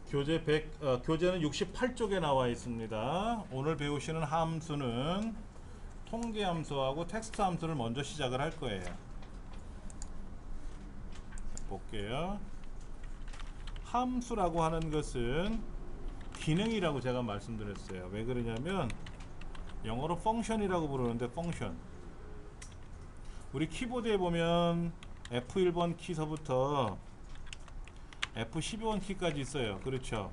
교재는 68쪽에 나와 있습니다. 오늘 배우시는 함수는 통계 함수하고 텍스트 함수를 먼저 시작을 할 거예요. 볼게요. 함수라고 하는 것은 기능이라고 제가 말씀드렸어요. 왜 그러냐면 영어로 펑션이라고 부르는데, 펑션, 우리 키보드에 보면 F1번 키서부터 F12번 키까지 있어요. 그렇죠?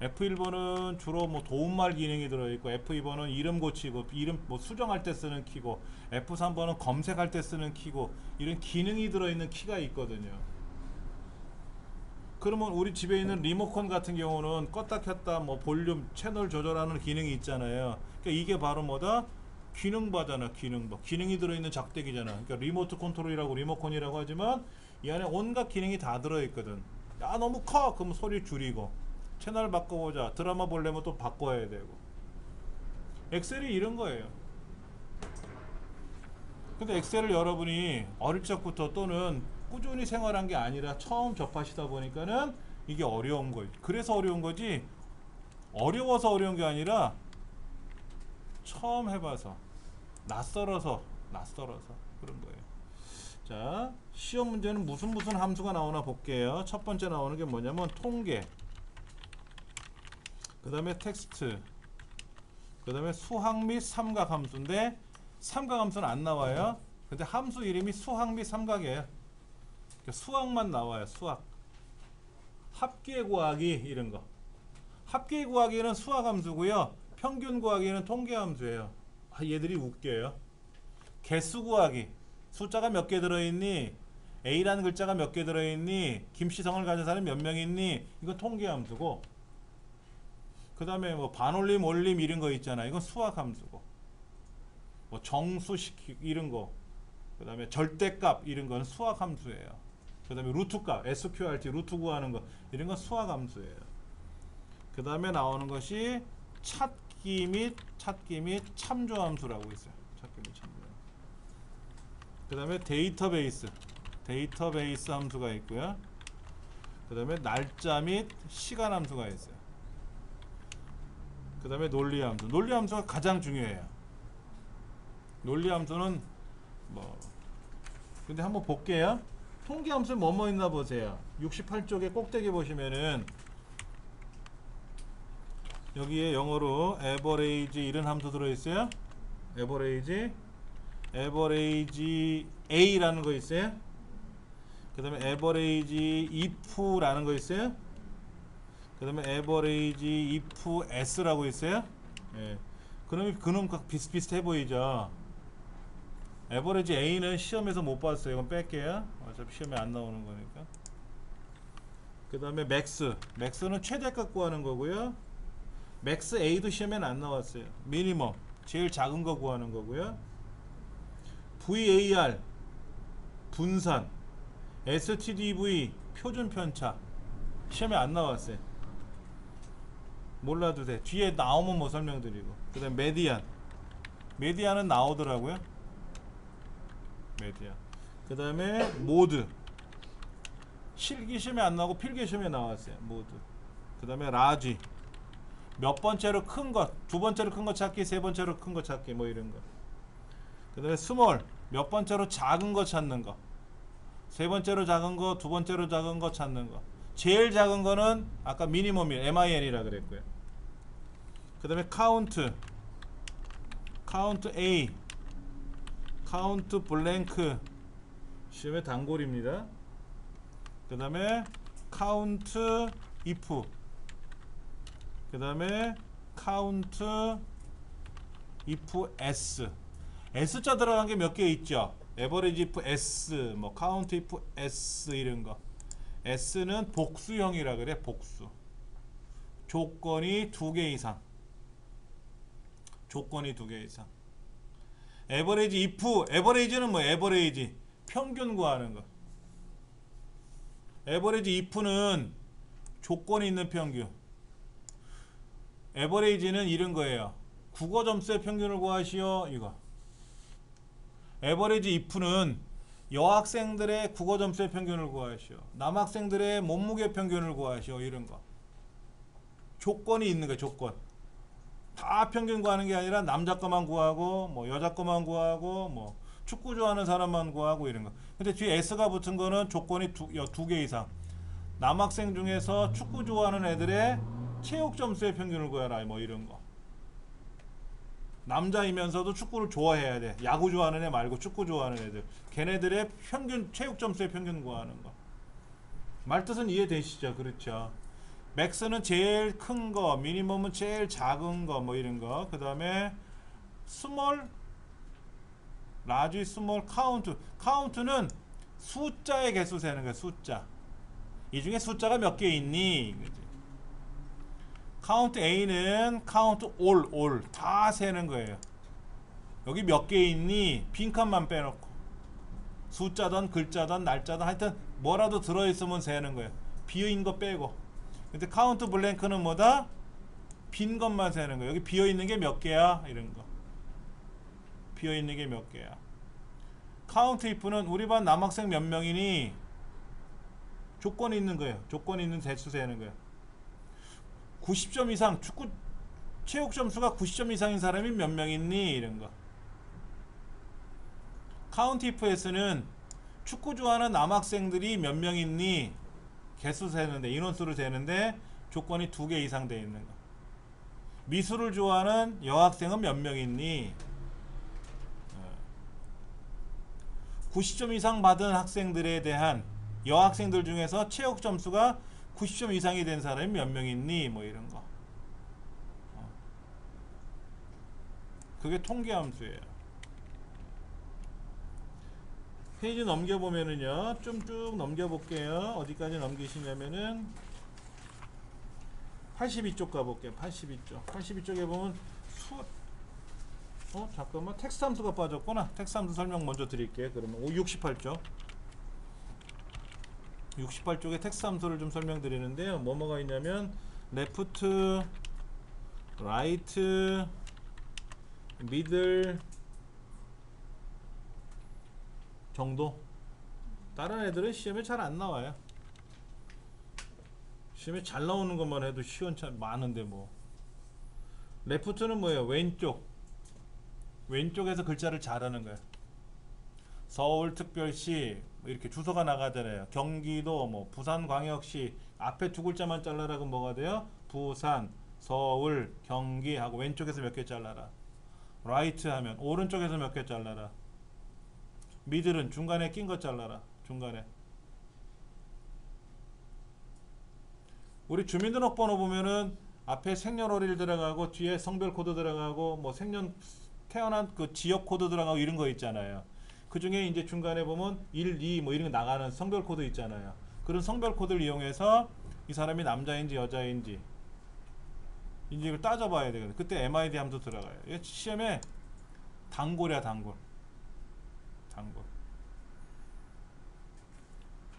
F1번은 주로 뭐 도움말 기능이 들어있고, F2번은 이름 고치고, 이름 뭐 수정할 때 쓰는 키고, F3번은 검색할 때 쓰는 키고, 이런 기능이 들어있는 키가 있거든요. 그러면 우리 집에 있는 리모컨 같은 경우는 껐다 켰다 뭐 볼륨 채널 조절하는 기능이 있잖아요. 그러니까 이게 바로 뭐다? 기능바잖아. 기능바. 기능이 들어있는 작대기잖아. 그러니까 리모트 컨트롤이라고 리모컨이라고 하지만 이 안에 온갖 기능이 다 들어있거든. 야, 너무 커! 그럼 소리 줄이고, 채널 바꿔보자, 드라마 보려면 또 바꿔야 되고. 엑셀이 이런 거예요. 근데 엑셀을 여러분이 어릴 적부터 또는 꾸준히 생활한 게 아니라 처음 접하시다 보니까는 이게 어려운 거예요. 그래서 어려운 거지, 어려워서 어려운 게 아니라 처음 해봐서 낯설어서 그런 거예요. 자, 시험 문제는 무슨 함수가 나오나 볼게요. 첫 번째 나오는 게 뭐냐면 통계, 그 다음에 텍스트, 그 다음에 수학 및 삼각 함수인데, 삼각 함수는 안 나와요. 근데 함수 이름이 수학 및 삼각이에요. 그러니까 수학만 나와요. 수학. 합계 구하기 이런 거. 합계 구하기는 수학 함수고요. 평균 구하기는 통계 함수예요. 얘들이 웃겨요. 개수 구하기. 숫자가 몇 개 들어있니? A라는 글자가 몇 개 들어있니? 김씨성을 가진 사람이 몇 명 있니? 이건 통계 함수고, 그 다음에 뭐 반올림, 올림 이런 거 있잖아. 이건 수학 함수고, 뭐 정수식 이런 거, 그 다음에 절대값 이런 건 수학 함수예요. 그 다음에 루트값, SQRT 루트 구하는 거, 이런 건 수학 함수예요. 그 다음에 나오는 것이 찾기 및 참조 함수라고 있어요. 찾기 및 참조. 그 다음에 데이터베이스 함수가 있고요. 그 다음에 날짜 및 시간 함수가 있어요. 그 다음에 논리 함수가 가장 중요해요. 논리 함수는 뭐, 근데 한번 볼게요. 통계 함수 뭐뭐 있나 보세요. 68쪽에 꼭대기 보시면은 여기에 영어로 average 이런 함수 들어있어요. average a라는 거 있어요. 그 다음에 average if라는 거 있어요. 그 다음에 average if s라고 있어요. 예. 그럼 비슷비슷해 보이죠. average a는 시험에서 못 봤어요. 이건 뺄게요. 어차피 시험에 안 나오는 거니까. 그 다음에 max는 최대값 구하는 거고요. max a도 시험에는 안 나왔어요. minimum 제일 작은 거 구하는 거고요. var 분산, stdv 표준 편차 시험에 안 나왔어요. 몰라도 돼. 뒤에 나오면 뭐 설명드리고. 그 다음에 메디안은 나오더라고요. 메디안. 그 다음에 모드, 실기 시험에 안 나오고 필기 시험에 나왔어요. 모드. 그 다음에 라지, 몇 번째로 큰 것, 두 번째로 큰 것 찾기, 세 번째로 큰 것 찾기, 뭐 이런 거. 그 다음에 스몰, 몇 번째로 작은 거 찾는 거, 세 번째로 작은 거, 두 번째로 작은 거 찾는 거. 제일 작은 거는 아까 미니멈이 min이라 그랬고요. 그 다음에 카운트 A, 카운트 블랭크 시험의 단골입니다. 그 다음에 카운트 if, 그 다음에 카운트 if S자 들어간 게 몇 개 있죠. average if S, 뭐 count if S 이런 거. S는 복수형이라 그래. 복수. 조건이 2개 이상. average if, average는 뭐 average 평균 구하는 거. average if는 조건이 있는 평균. average는 이런 거예요. 국어 점수의 평균을 구하시오. 이거. average if는 여학생들의 국어 점수의 평균을 구하시오. 남학생들의 몸무게 평균을 구하시오. 이런 거. 조건이 있는 거예요. 조건. 다 평균 구하는 게 아니라 남자 거만 구하고 뭐 여자 거만 구하고 뭐 축구 좋아하는 사람만 구하고 이런 거. 근데 뒤에 S가 붙은 거는 조건이 두 개 이상. 남학생 중에서 축구 좋아하는 애들의 체육 점수의 평균을 구해라. 뭐 이런 거. 남자이면서도 축구를 좋아해야 돼. 야구 좋아하는 애 말고 축구 좋아하는 애들. 걔네들의 평균 체육 점수의 평균 구하는 거. 말뜻은 이해되시죠? 그렇죠. 맥스는 제일 큰 거, 미니멈은 제일 작은 거, 뭐 이런 거. 그 다음에 스몰, 라지, 스몰, 카운트. 카운트는 숫자의 개수 세는 거야. 숫자. 이 중에 숫자가 몇 개 있니? 카운트 A는 카운트 올 다 세는 거예요. 여기 몇 개 있니? 빈칸만 빼놓고 숫자든 글자든 날짜든 하여튼 뭐라도 들어있으면 세는 거예요. 비어있는 거 빼고. 근데 카운트 블랭크는 뭐다? 빈 것만 세는 거예요. 여기 비어있는 게 몇 개야? 이런 거. 비어있는 게 몇 개야? 카운트 if는 우리 반 남학생 몇 명이니? 조건이 있는 거예요. 조건이 있는 대수 세는 거예요. 90점 이상 축구 체육 점수가 90점 이상인 사람이 몇 명 있니? 이런 거. 카운트 if에서는 축구 좋아하는 남학생들이 몇 명 있니? 개수 세는데 인원수를 세는데 조건이 2개 이상 되어 있는 거. 미술을 좋아하는 여학생은 몇 명 있니? 90점 이상 받은 학생들에 대한 여학생들 중에서 체육 점수가 90점 이상이 된 사람이 몇 명 있니? 뭐 이런 거. 그게 통계 함수예요. 페이지 넘겨보면은요, 좀 쭉 넘겨볼게요. 어디까지 넘기시냐면은 82쪽 가볼게요. 82쪽. 82쪽에 보면 잠깐만, 텍스트 함수가 빠졌구나. 텍스트 함수 설명 먼저 드릴게요. 그러면 68쪽. 68쪽에 텍스트 함수를 좀 설명드리는데요. 뭐가 있냐면 레프트, 라이트, 미들 정도. 다른 애들은 시험에 잘 안 나와요. 시험에 잘 나오는 것만 해도 시원찮 많은데 뭐. 레프트는 뭐예요? 왼쪽에서 글자를 잘하는 거예요. 서울특별시 이렇게 주소가 나가잖아요. 경기도 뭐 부산광역시 앞에 두 글자만 잘라라고 뭐가 돼요? 부산, 서울, 경기 하고 왼쪽에서 몇 개 잘라라. 라이트 하면 오른쪽에서 몇 개 잘라라. 미들은 중간에 낀 거 잘라라. 중간에. 우리 주민등록번호 보면은 앞에 생년월일 들어가고 뒤에 성별 코드 들어가고 뭐 태어난 그 지역 코드 들어가고 이런 거 있잖아요. 그 중에 이제 중간에 보면 1, 2 뭐 이런 거 나가는 성별 코드 있잖아요. 그런 성별 코드를 이용해서 이 사람이 남자인지 여자인지 이걸 따져봐야 되거든요. 그때 MID 함수 들어가요. 이게 시험에 단골이야, 단골.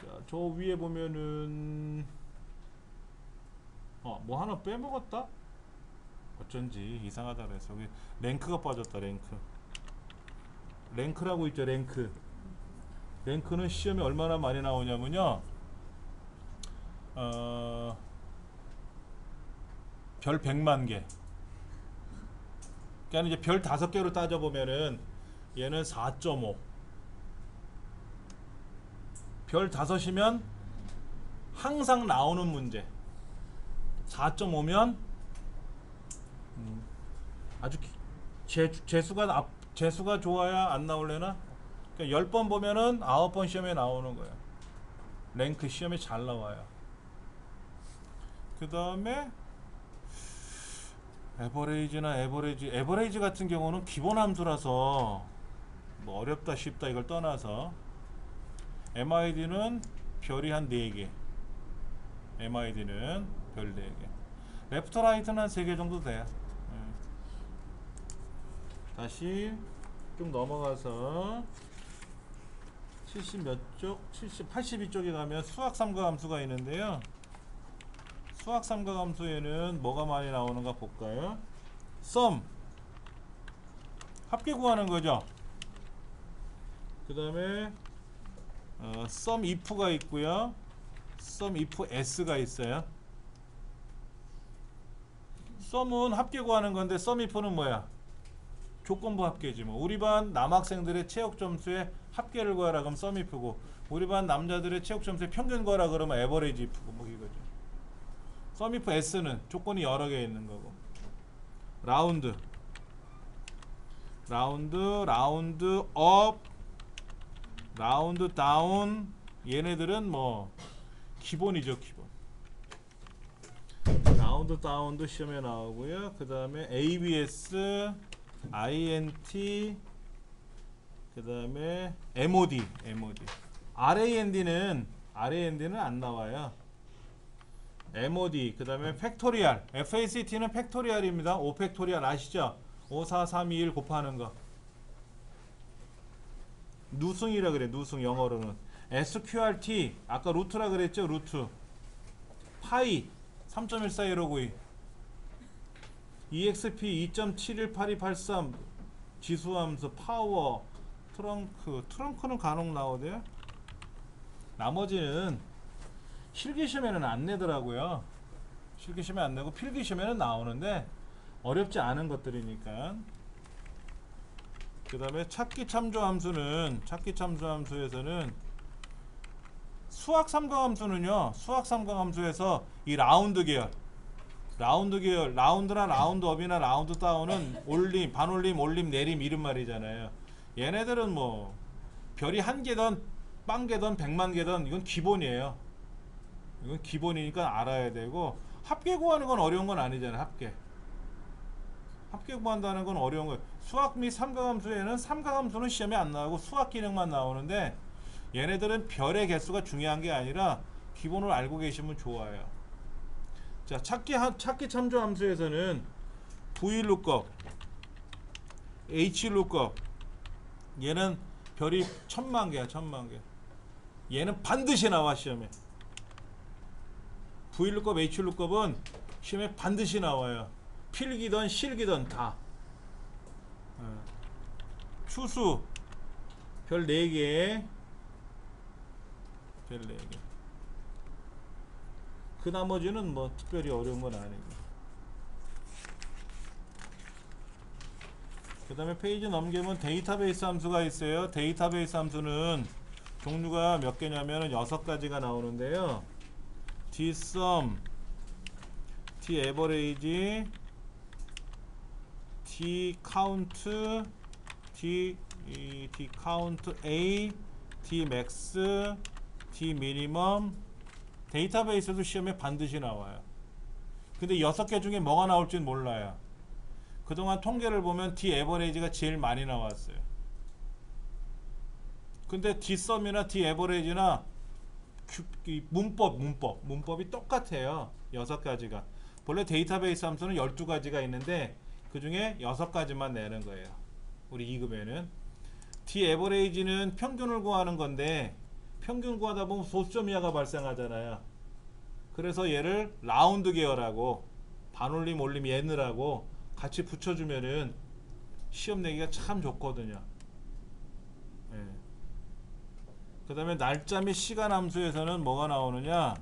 자, 저 위에 보면은 뭐 하나 빼먹었다? 어쩐지 이상하다 그래서 여기 랭크가 빠졌다. 랭크라고 있죠. 랭크는 시험에 얼마나 많이 나오냐면요, 별 100만 개. 그러니까 이제 별 5개로 따져보면은 얘는 4.5. 별 5이면 항상 나오는 문제. 4.5면 아주 재수가 좋아야 안 나올래나? 그러니까 10번 보면은 9번 시험에 나오는 거예요. 랭크 시험에 잘 나와요. 그 다음에 에버레이지 같은 경우는 기본 함수라서 뭐 어렵다 쉽다 이걸 떠나서 MID는 별이 한 4개. MID는 별 4개. 레프트 라이트는 한 3개 정도 돼요. 다시 좀 넘어가서 70 몇 쪽? 82쪽에 가면 수학 삼각함수가 있는데요. 수학 삼각함수에는 뭐가 많이 나오는가 볼까요? 썸, 합계 구하는 거죠. 그 다음에 sum if가 있고요. sum if s가 있어요. sum은 합계 구하는 건데 sum if는 뭐야? 조건부 합계지 뭐. 우리 반 남학생들의 체육 점수의 합계를 구하라 그러면 sum if고, 우리 반 남자들의 체육 점수의 평균 구하라 그러면 average if고 뭐 이거죠. sum if s는 조건이 여러 개 있는 거고. 라운드 업, 라운드 다운, 얘네들은 뭐 기본이죠, 기본. 라운드 다운도 시험에 나오고요. 그 다음에 ABS, INT, 그 다음에 MOD. RAND는 안 나와요. MOD, 그 다음에 팩토리얼. FACT는 팩토리얼입니다. 5 팩토리얼 아시죠? 5, 4, 3, 2, 1 곱하는 거. 누승이라 그래, 누승 영어로는. SQRT, 아까 루트라 그랬죠, 루트. 파이, 3.141592. EXP 2.718283. 지수함수, 파워, 트렁크는 간혹 나오대요. 나머지는 실기시험에는 안 내더라고요. 실기시험에 안 내고 필기시험에는 나오는데 어렵지 않은 것들이니까. 그 다음에 찾기 참조 함수에서는 수학 삼각함수는요, 수학 삼각함수에서 이 라운드 계열, 라운드나 라운드업이나 라운드 다운은 올림, 반올림, 올림, 내림 이런 말이잖아요. 얘네들은 뭐 별이 한 개든 빵 개든 100만 개든 이건 기본이에요. 이건 기본이니까 알아야 되고, 합계 구하는 건 어려운 건 아니잖아요. 합계 구한다는 건 어려운 거예요. 수학 및 삼각함수에는 삼각함수는 시험에 안 나오고 수학 기능만 나오는데, 얘네들은 별의 개수가 중요한 게 아니라 기본을 알고 계시면 좋아요. 자, 찾기 참조 함수에서는 VLOOKUP, HLOOKUP, 얘는 별이 1000만 개야. 얘는 반드시 나와 시험에. VLOOKUP, HLOOKUP은 시험에 반드시 나와요. 필기든 실기든 다. 추수 별 4개, 그 나머지는 뭐 특별히 어려운 건 아니고. 그 다음에 페이지 넘기면 데이터베이스 함수가 있어요. 데이터베이스 함수는 종류가 몇 개냐면 6가지가 나오는데요. dsum, daverage, dcount, dcount A, dmax, dminimum. 데이터베이스도 시험에 반드시 나와요. 근데 6개 중에 뭐가 나올지는 몰라요. 그동안 통계를 보면 daverage가 제일 많이 나왔어요. 근데 dsum이나 daverage나 문법이 똑같아요. 6가지가. 본래 데이터베이스 함수는 12가지가 있는데 그 중에 6가지만 내는 거예요. 우리 2급에는. daverage는 평균을 구하는 건데, 평균 구하다 보면 소수점 이하가 발생하잖아요. 그래서 얘를 라운드 계열하고 반올림, 올림, 예느라고 같이 붙여주면은 시험 내기가 참 좋거든요. 그 다음에 날짜 및 시간 함수에서는 뭐가 나오느냐,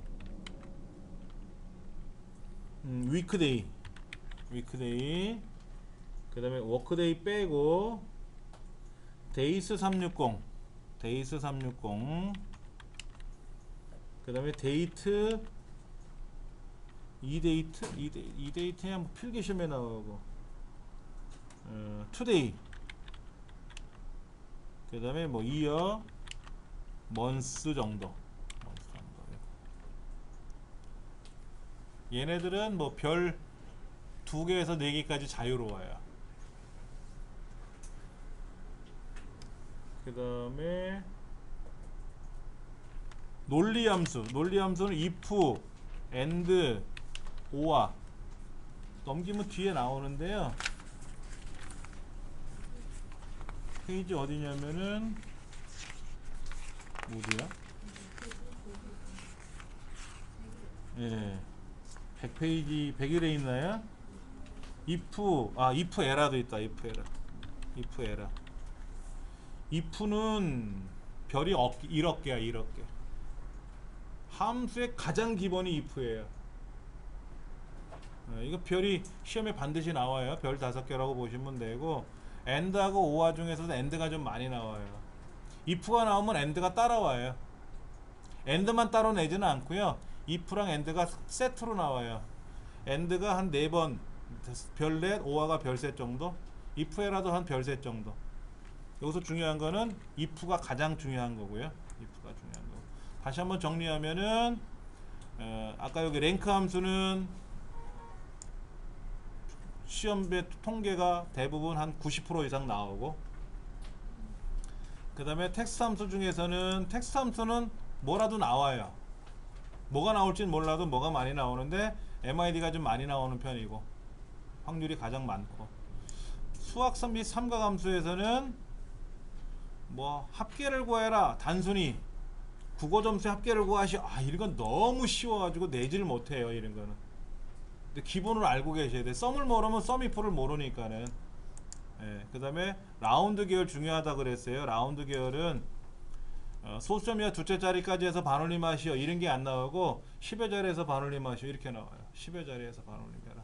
위크데이, 그 다음에 워크데이 빼고 데이스 360, 그 다음에 데이트, 이데이트야 뭐 필기시험에 나오고, 투데이, 그 다음에 뭐 이어, 먼스 정도. 얘네들은 뭐 별 2개에서 4개까지 자유로워요. 그 다음에 논리함수는 if, and, or 넘기면 뒤에 나오는데요. 페이지 어디냐면은 어디야? 100페이지 100일에 있나요? if error도 있다. if error. if는 별이 1억 개야 1억 개. 함수의 가장 기본이 if예요. 이거 별이 시험에 반드시 나와요. 별 5개라고 보시면 되고 and하고 or 중에서도 and가 좀 많이 나와요. if가 나오면 and가 따라와요. and만 따로 내지는 않고요. if랑 and가 세트로 나와요. and가 한 4번 별넷, or가 별셋 정도, if에라도 한 별셋 정도. 여기서 중요한 거는 if가 가장 중요한 거고요. if가 중요한 거고. 다시 한번 정리하면은 아까 여기 랭크 함수는 시험의 통계가 대부분 한 90% 이상 나오고, 그 다음에 텍스트 함수 중에서는 텍스트 함수는 뭐라도 나와요. 뭐가 나올지는 몰라도 뭐가 많이 나오는데 MID가 좀 많이 나오는 편이고 확률이 가장 많고, 수학선 및 삼각함수에서는 뭐 합계를 구해라, 단순히 국어 점수의 합계를 구하시, 이런 건 너무 쉬워가지고 내지를 못해요. 이런 거는 근데 기본을 알고 계셔야 돼. 썸을 모르면 썸이프를 모르니까는. 그 다음에 라운드 계열 중요하다 그랬어요. 라운드 계열은 소수점이야 두째 자리까지 해서 반올림 하시오 이런 게 안 나오고 10의 자리에서 반올림 하시오 이렇게 나와요. 10의 자리에서 반올림해라.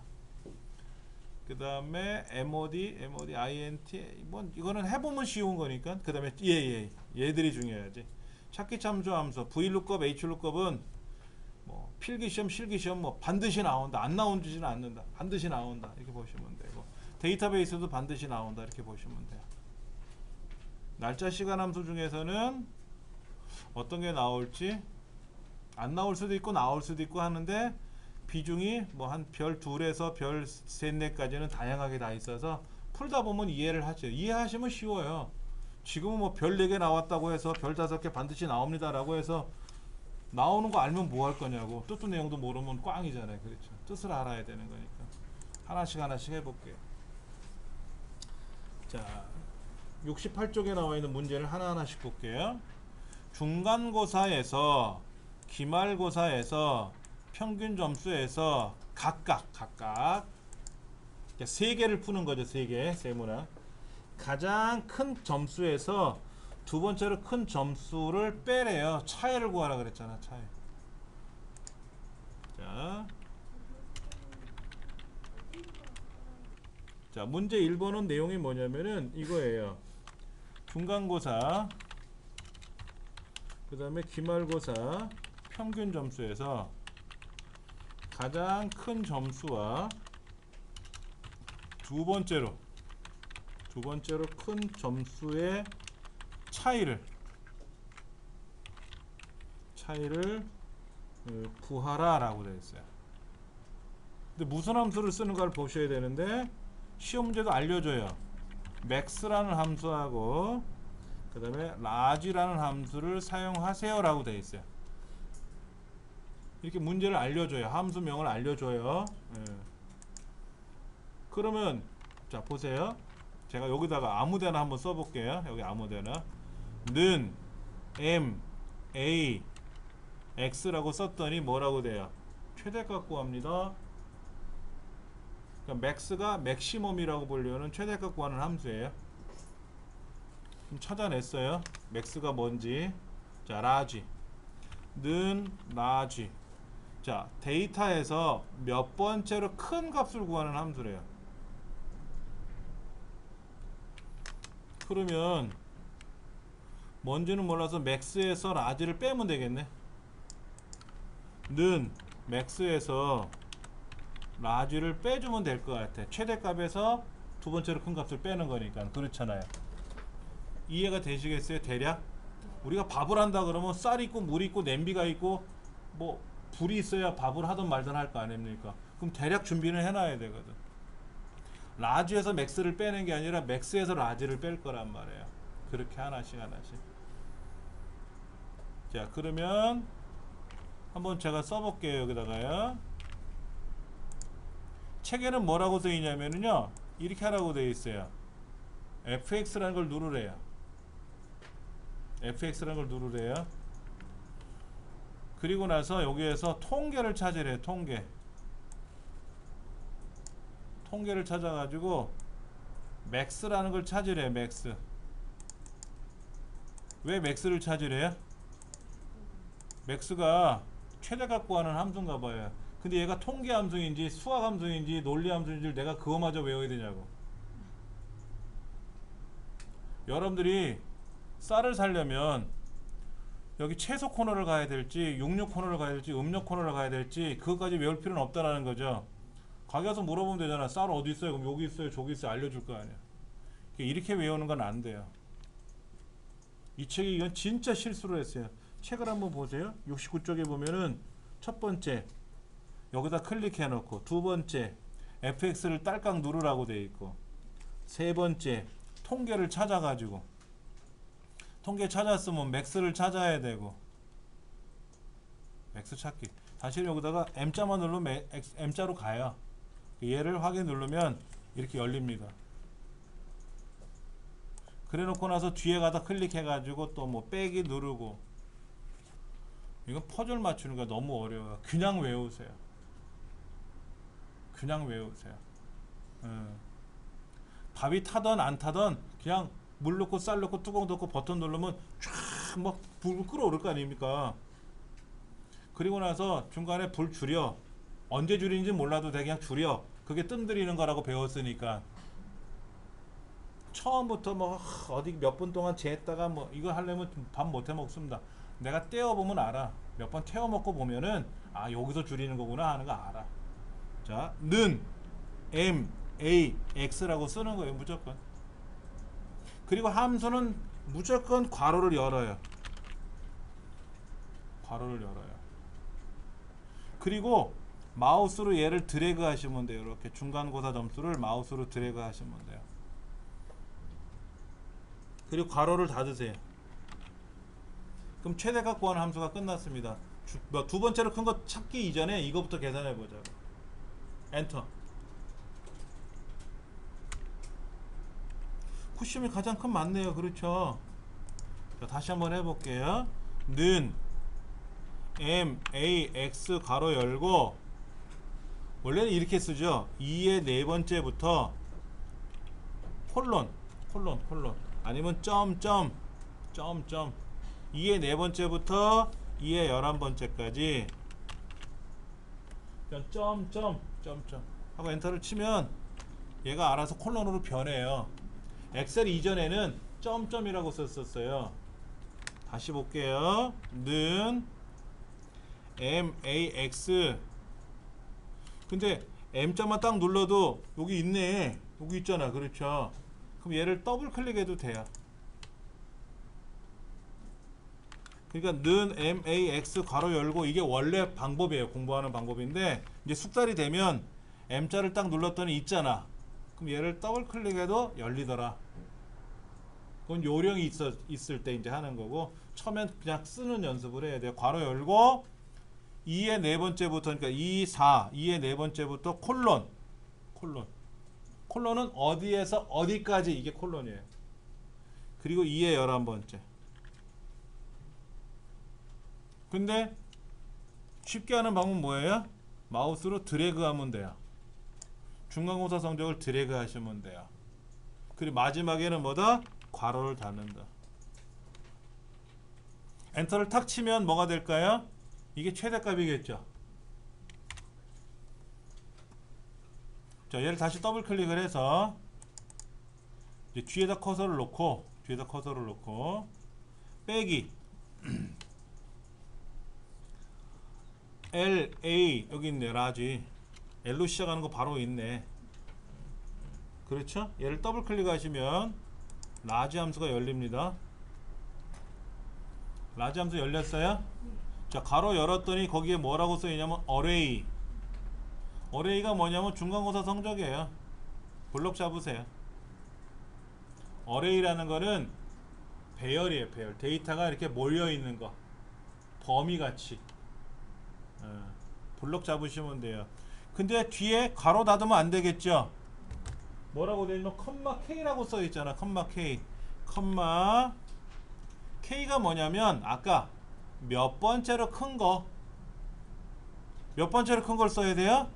그 다음에 MOD, INT, 뭐 이거는 해보면 쉬운 거니까. 그 다음에 얘들이 중요하지. 찾기 참조 함수, VLOOKUP, HLOOKUP은 뭐 필기시험, 실기시험 뭐 반드시 나온다. 안 나오지는 않는다. 반드시 나온다. 이렇게 보시면 되고, 데이터베이스도 반드시 나온다. 이렇게 보시면 돼요. 날짜 시간 함수 중에서는 어떤 게 나올지 안 나올 수도 있고 나올 수도 있고 하는데 비중이 뭐 한 별 2에서 별 3, 4까지는 다양하게 다 있어서 풀다 보면 이해를 하죠. 이해하시면 쉬워요. 지금은 뭐 별 4개 나왔다고 해서 별 5개 반드시 나옵니다 라고 해서 나오는 거 알면 뭐 할 거냐고. 뜻도 내용도 모르면 꽝이잖아요. 그렇죠. 뜻을 알아야 되는 거니까. 하나씩 해볼게요. 자, 68쪽에 나와 있는 문제를 하나하나씩 볼게요. 중간고사에서, 기말고사에서, 평균 점수에서 각각 3개를 푸는 거죠. 3개 세모나. 가장 큰 점수에서 두 번째로 큰 점수를 빼래요. 차이를 구하라 그랬잖아. 차이. 자, 문제 1번은 내용이 뭐냐면은 이거예요. 중간고사, 그 다음에 기말고사 평균 점수에서 가장 큰 점수와 두 번째로 큰 점수의 차이를 구하라 라고 되어 있어요. 근데 무슨 함수를 쓰는가를 보셔야 되는데 시험 문제도 알려줘요. max라는 함수하고 그 다음에 large라는 함수를 사용하세요 라고 되어 있어요. 이렇게 문제를 알려줘요. 함수명을 알려줘요. 그러면 자 보세요. 제가 여기다가 아무데나 한번 써볼게요. 여기 아무데나 는 m a x라고 썼더니 뭐라고 돼요? 최대값 구합니다. 그러니까 max가 맥시멈이라고 보려는 최대값 구하는 함수예요. 좀 찾아냈어요. max가 뭔지. 자, large 는 large. 자, 데이터에서 몇 번째로 큰 값을 구하는 함수래요. 그러면 뭔지는 몰라서 max에서 large를 빼면 되겠네. 는 max에서 large를 빼주면 될 것 같아. 최대값에서 두 번째로 큰 값을 빼는 거니까. 그렇잖아요. 이해가 되시겠어요? 대략? 우리가 밥을 한다 그러면 쌀 있고 물 있고 냄비가 있고 뭐 불이 있어야 밥을 하든 말든 할 거 아닙니까? 그럼 대략 준비는 해놔야 되거든. 라지에서 맥스를 빼는 게 아니라 맥스에서 라지를 뺄 거란 말이에요. 그렇게 하나씩. 자, 그러면 한번 제가 써볼게요. 여기다가요. 책에는 뭐라고 되어 있냐면요, 이렇게 하라고 되어 있어요. fx라는 걸 누르래요. 그리고 나서 여기에서 통계를 찾으래요. 통계를 찾아가지고 max라는 걸 찾으래요. max. 왜 맥스를 찾으래요? 맥스가 최대값 구하는 함수인가 봐요. 근데 얘가 통계 함수인지 수학 함수인지 논리 함수인지 내가 그거마저 외워야 되냐고. 여러분들이 쌀을 사려면 여기 채소 코너를 가야 될지 육류 코너를 가야 될지 음료 코너를 가야 될지 그것까지 외울 필요는 없다라는 거죠. 가게 가서 물어보면 되잖아. 쌀 어디 있어요? 그럼 여기 있어요 저기 있어요 알려줄 거 아니야. 이렇게 외우는 건 안 돼요. 이 책이 이건 진짜 실수를 했어요. 책을 한번 보세요. 69쪽에 보면은 첫 번째 여기다 클릭해 놓고, 두 번째 fx를 딸깍 누르라고 되어 있고, 세 번째 통계를 찾아 가지고, 통계 찾았으면 맥스를 찾아야 되고, 맥스 찾기 사실 여기다가 M자만 누르면 M자로 가요. 얘를 확인 누르면 이렇게 열립니다. 그래 놓고 나서 뒤에 가다 클릭해 가지고 또 뭐 빼기 누르고. 이건 퍼즐 맞추는 거 너무 어려워요. 그냥 외우세요. 그냥 외우세요. 밥이 타던 안 타던 그냥 물 넣고 쌀 넣고 뚜껑 덮고 버튼 누르면 쫙 막 불 끓어오를 거 아닙니까? 그리고 나서 중간에 불 줄여. 언제 줄이는지 몰라도 돼. 그냥 줄여. 그게 뜸 들이는 거라고 배웠으니까. 처음부터 뭐 어디 몇 분 동안 재했다가 뭐 이거 하려면 밥 못 해 먹습니다. 내가 떼어보면 알아. 몇 번 태워 먹고 보면은 아 여기서 줄이는 거구나 하는 거 알아. 자, 는 M, A, X라고 쓰는 거예요. 무조건. 그리고 함수는 무조건 괄호를 열어요. 괄호를 열어요. 그리고 마우스로 얘를 드래그 하시면 돼요. 이렇게 중간고사 점수를 마우스로 드래그 하시면 돼요. 그리고 괄호를 닫으세요. 그럼 최대값 구하는 함수가 끝났습니다. 두 번째로 큰 거 찾기 이전에 이거부터 계산해 보자고. 엔터. 쿠션이 가장 큰 맞네요. 그렇죠? 자, 다시 한번 해볼게요. 는 M, A, X 가로 열고, 원래는 이렇게 쓰죠. 2의 네 번째부터 콜론 아니면 점 2의 네 번째부터 2의 11번째까지 그냥 점 하고 엔터를 치면 얘가 알아서 콜론으로 변해요. 엑셀 이전에는 점점이라고 썼었어요. 다시 볼게요. 는 M, A, X. 근데 M자만 딱 눌러도 여기 있네. 여기 있잖아. 그렇죠? 그럼 얘를 더블 클릭해도 돼요. 그러니까 는 M, A, X 괄호 열고, 이게 원래 방법이에요. 공부하는 방법인데 이제 숙달이 되면 M자를 딱 눌렀더니 있잖아. 그럼 얘를 더블 클릭해도 열리더라. 그건 요령이 있을 때 이제 하는 거고, 처음엔 그냥 쓰는 연습을 해야 돼요. 괄호 열고 2의 네 번째부터, 그러니까 2, 4, 2의 네 번째부터 콜론은 어디에서 어디까지, 이게 콜론이에요. 그리고 2의 11번째. 근데 쉽게 하는 방법은 뭐예요? 마우스로 드래그 하면 돼요. 중간고사 성적을 드래그 하시면 돼요. 그리고 마지막에는 뭐다? 괄호를 닫는다. 엔터를 탁 치면 뭐가 될까요? 이게 최대값이겠죠. 자, 얘를 다시 더블 클릭을 해서 이제 뒤에다 커서를 놓고 빼기 L, A, 여기 있네. 라지 L로 시작하는 거 바로 있네. 그렇죠? 얘를 더블 클릭하시면 라지 함수가 열립니다. 라지 함수 열렸어요? 자, 가로 열었더니 거기에 뭐라고 써있냐면 어레이. 어레이가 뭐냐면 중간고사 성적이에요. 블록 잡으세요. 어레이라는 거는 배열이에요. 배열. 데이터가 이렇게 몰려있는 거, 범위같이. 블록 잡으시면 돼요. 근데 뒤에 가로 닫으면 안 되겠죠? 뭐라고 되냐면 컴마 K라고 써있잖아. 컴마 K. 컴마 K가 뭐냐면 아까 몇 번째로 큰 거, 몇 번째로 큰 걸 써야 돼요?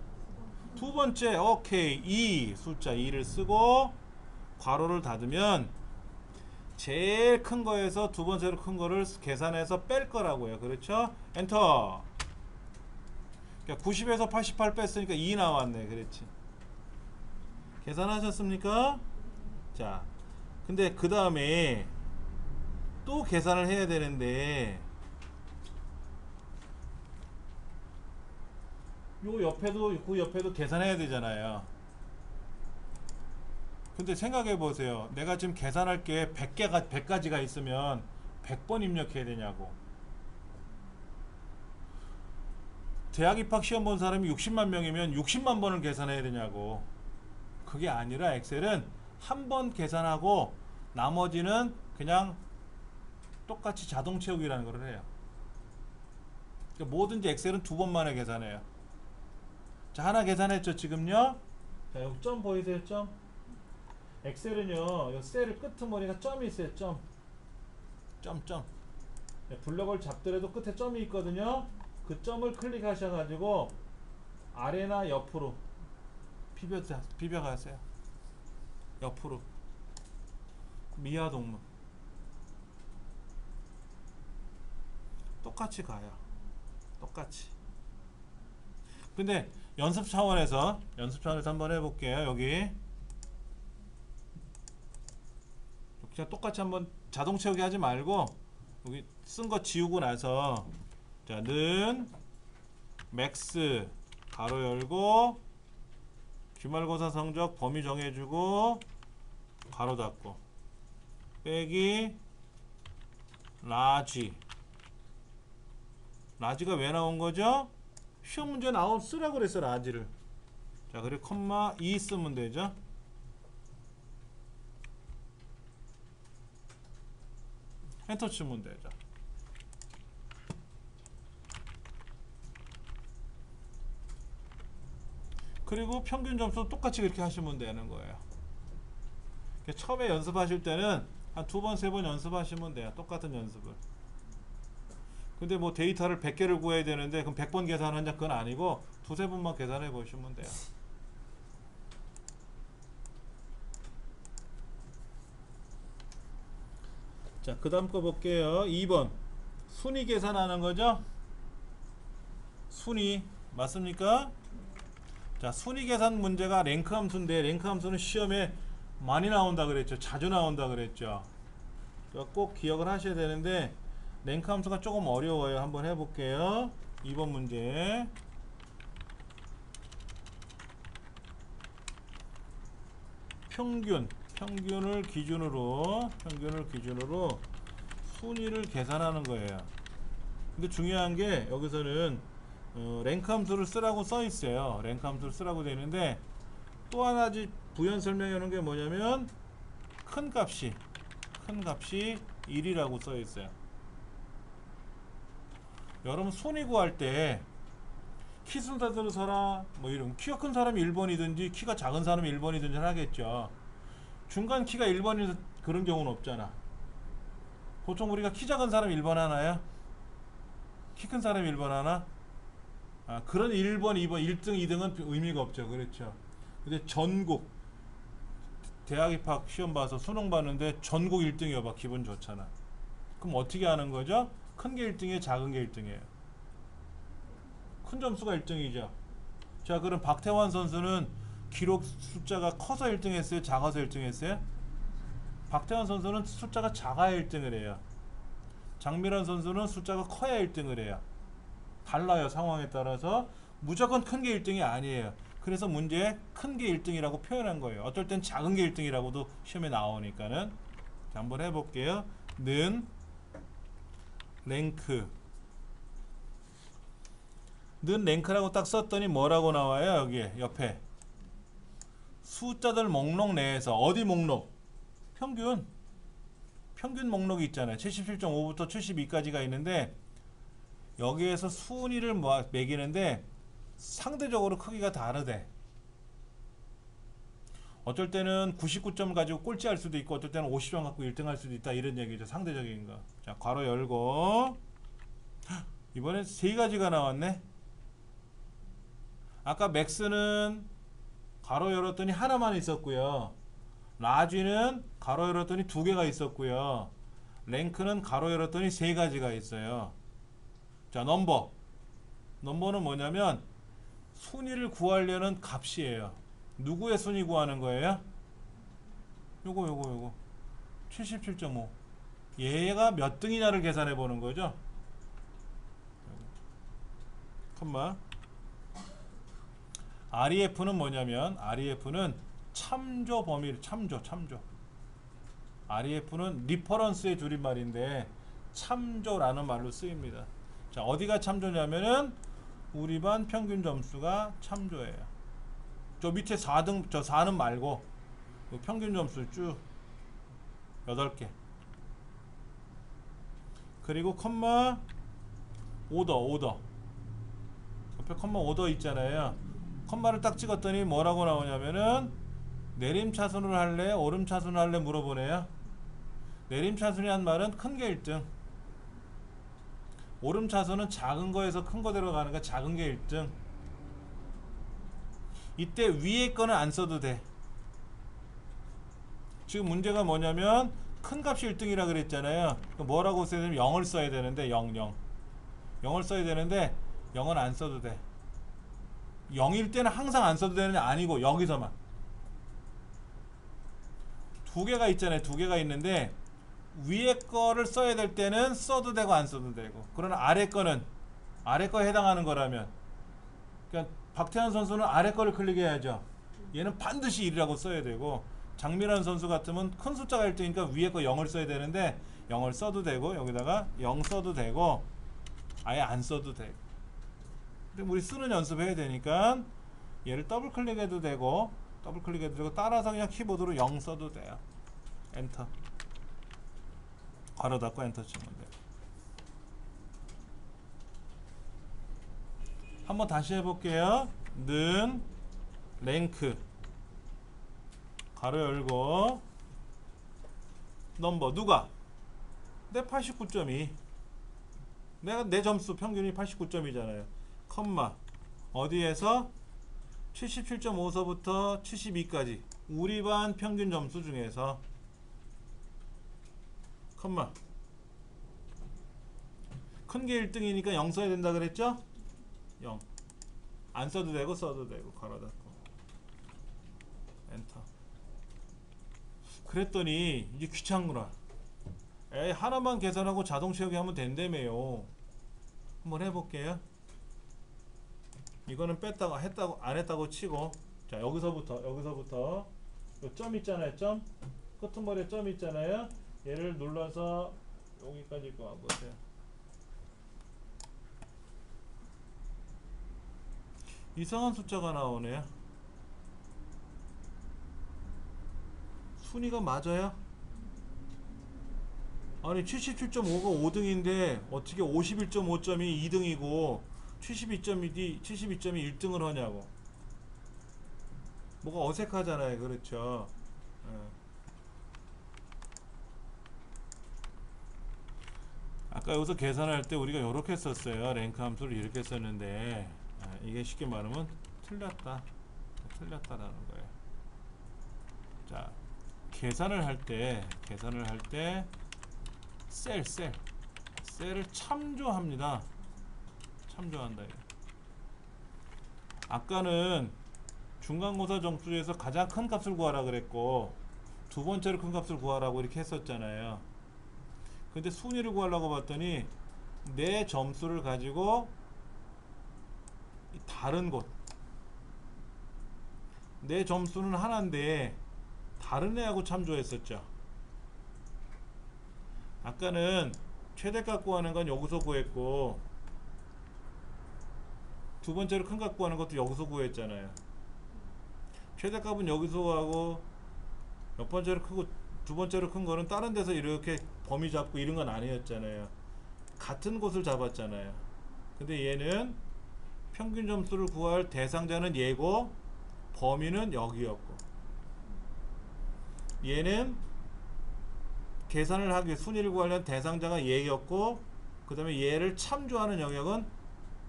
두 번째. 오케이. 2, 숫자 2를 쓰고 괄호를 닫으면 제일 큰 거에서 두 번째로 큰 거를 계산해서 뺄 거라고요. 그렇죠? 엔터. 그러니까 90에서 88 뺐으니까 2 나왔네. 그렇지. 계산하셨습니까? 자, 근데 그 다음에 또 계산을 해야 되는데 요 옆에도 그 옆에도 계산해야 되잖아요. 근데 생각해 보세요. 내가 지금 계산할 게 100가지가 있으면 100번 입력해야 되냐고. 대학 입학 시험 본 사람이 60만 명이면 60만 번을 계산해야 되냐고. 그게 아니라 엑셀은 한 번 계산하고 나머지는 그냥 똑같이 자동 채우기라는 걸 해요. 그러니까 뭐든지 엑셀은 두 번만에 계산해요. 자, 하나 계산했죠 지금요. 자, 여기 점 보이세요? 점. 엑셀은요, 이 셀의 끄트머리가 점이 있어요. 점. 블럭을 잡더라도 끝에 점이 있거든요. 그 점을 클릭하셔가지고 아래나 옆으로 비벼가세요. 옆으로. 미화동문. 똑같이 가요. 똑같이. 근데 연습 차원에서 한번 해볼게요. 여기 그냥 똑같이 한번 자동 채우기 하지 말고 여기 쓴 거 지우고 나서 자, 는 맥스 가로 열고 기말고사 성적 범위 정해주고 가로 닫고 빼기 라지가 왜 나온 거죠? 시험 문제 쓰라고 그랬어. 라지를. 자, 그리고 콤마 2 쓰면 되죠. 엔터 치면 되죠. 그리고 평균 점수 똑같이 그렇게 하시면 되는 거예요. 처음에 연습하실 때는 한 두 번, 세 번 연습하시면 돼요. 똑같은 연습을. 근데 뭐 데이터를 100개를 구해야 되는데 그럼 100번 계산하냐? 그건 아니고 두세 번만 계산해 보시면 돼요. 자, 그 다음 거 볼게요. 2번 순위 계산하는 거죠. 순위 맞습니까? 자, 순위 계산 문제가 랭크 함수인데 랭크 함수는 시험에 많이 나온다 그랬죠. 자주 나온다 그랬죠. 꼭 기억을 하셔야 되는데 랭크 함수가 조금 어려워요. 한번 해볼게요. 2번 문제. 평균을 기준으로 순위를 계산하는 거예요. 근데 중요한 게 여기서는 랭크 함수를 쓰라고 써 있어요. 랭크 함수를 쓰라고 되어 있는데 또 하나 부연 설명해 놓은 게 뭐냐면 큰 값이 1이라고 써 있어요. 여러분 순위 구할 때 키 순서대로 서라 뭐 이런 키가 큰 사람이 1번이든지 키가 작은 사람이 1번이든지 하겠죠. 중간 키가 1번이 그런 경우는 없잖아. 보통 우리가 키 작은 사람 1번 하나요? 키 큰 사람 1번 하나? 그런 1번, 2번, 1등, 2등은 의미가 없죠. 그렇죠. 근데 전국 대학 입학 시험 봐서 수능 봤는데 전국 1등이어봐. 기분 좋잖아. 그럼 어떻게 하는 거죠? 큰 게 1등이에요? 작은 게 1등이에요? 큰 점수가 1등이죠. 자, 그럼 박태환 선수는 기록 숫자가 커서 1등 했어요? 작아서 1등 했어요? 박태환 선수는 숫자가 작아야 1등을 해요. 장미란 선수는 숫자가 커야 1등을 해요. 달라요. 상황에 따라서. 무조건 큰 게 1등이 아니에요. 그래서 문제에 큰 게 1등이라고 표현한 거예요. 어떨 땐 작은 게 1등이라고도 시험에 나오니까는. 자, 한번 해볼게요. 는 랭크라고 딱 썼더니 뭐라고 나와요? 여기에 옆에 숫자들 목록 내에서 어디 목록? 평균 목록이 있잖아요. 77.5부터 72까지가 있는데 여기에서 순위를 매기는데 상대적으로 크기가 다르대. 어쩔 때는 99점 가지고 꼴찌할 수도 있고 어쩔 때는 50점 갖고 1등 할 수도 있다. 이런 얘기죠. 상대적인 거. 자, 괄호 열고 이번엔 세 가지가 나왔네. 아까 맥스는 괄호 열었더니 하나만 있었고요. 라지는 가로 열었더니 2개가 있었고요. 랭크는 가로 열었더니 3가지가 있어요. 자, 넘버는 뭐냐면 순위를 구하려는 값이에요. 누구의 순위 구하는 거예요? 요거 77.5. 얘가 몇 등이냐를 계산해 보는 거죠. 컴마. REF는 뭐냐면 REF는 참조 범위, 참조. REF는 리퍼런스의 줄임말인데 참조라는 말로 쓰입니다. 자, 어디가 참조냐면은 우리 반 평균 점수가 참조예요. 저 밑에 4등, 저 4는 말고 평균 점수 쭉 8개. 그리고 컴마 오더. 옆에 컴마 오더 있잖아요. 컴마를 딱 찍었더니 뭐라고 나오냐면은 내림 차순으로 할래? 오름 차순으로 할래? 물어보네요. 내림 차순이란 말은 큰 게 1등. 오름 차순은 작은 거에서 큰 거 들어가는 작은 게 1등. 이때 위에 거는 안 써도 돼. 지금 문제가 뭐냐면 큰 값이 1등이라 그랬잖아요. 뭐라고 써야 되냐면 0을 써야 되는데 0을 써야 되는데 0은 안 써도 돼. 0일 때는 항상 안 써도 되는 게 아니고 여기서만 2개가 있잖아요. 2개가 있는데 위에 거를 써야 될 때는 써도 되고 안 써도 되고, 그러나 아래 거에 해당하는 거라면, 그러니까 박태환 선수는 아래 거를 클릭해야죠. 얘는 반드시 1이라고 써야 되고, 장미란 선수 같으면 큰 숫자가 1등이니까 위에 거 0을 써야 되는데 0을 써도 되고, 여기다가 0 써도 되고, 아예 안 써도 되고. 근데 우리 쓰는 연습해야 되니까 얘를 더블 클릭해도 되고 따라서 그냥 키보드로 0 써도 돼요. 엔터. 괄호 닫고 엔터 치면 돼요. 한번 다시 해볼게요. 는 랭크 괄호 열고 넘버 누가? 내 89.2. 내 점수 평균이 89점이잖아요. 컴마 어디에서 77.5서부터 72까지 우리 반 평균 점수 중에서 컴마 큰 게 1등이니까 0 써야 된다 그랬죠? 0 안 써도 되고 써도 되고 괄호 닫고 엔터. 그랬더니 이제 귀찮구나. 에이, 하나만 계산하고 자동 채우기 하면 된다며요. 한번 해볼게요. 이거는 뺐다가 했다고 안 했다고 치고, 자 여기서부터 요 점 있잖아요. 점 끄트머리에 점 있잖아요. 얘를 눌러서 여기까지 거 보세요. 이상한 숫자가 나오네요. 순위가 맞아요? 아니 77.5가 5등인데 어떻게 51.5점이 2등이고 72점이 1등을 하냐고. 뭐가 어색하잖아요. 그렇죠. 아까 여기서 계산할 때 우리가 이렇게 썼어요. 랭크 함수를 이렇게 썼는데 이게 쉽게 말하면 틀렸다라는 거예요. 자, 계산을 할 때 셀을 참조합니다. 참조한다. 아까는 중간고사 점수에서 가장 큰 값을 구하라 그랬고 두 번째로 큰 값을 구하라고 이렇게 했었잖아요. 근데 순위를 구하려고 봤더니 내 점수를 가지고 다른 곳, 내 점수는 하나인데 다른 애하고 참조했었죠. 아까는 최대값 구하는 건 여기서 구했고 두 번째로 큰 값 구하는 것도 여기서 구했잖아요. 최대값은 여기서 구하고 몇 번째로 크고 두 번째로 큰 거는 다른 데서 이렇게 범위 잡고 이런 건 아니었잖아요. 같은 곳을 잡았잖아요. 근데 얘는 평균 점수를 구할 대상자는 얘고 범위는 여기였고, 얘는 계산을 하기 위해 순위를 구하려는 대상자가 얘였고, 그 다음에 얘를 참조하는 영역은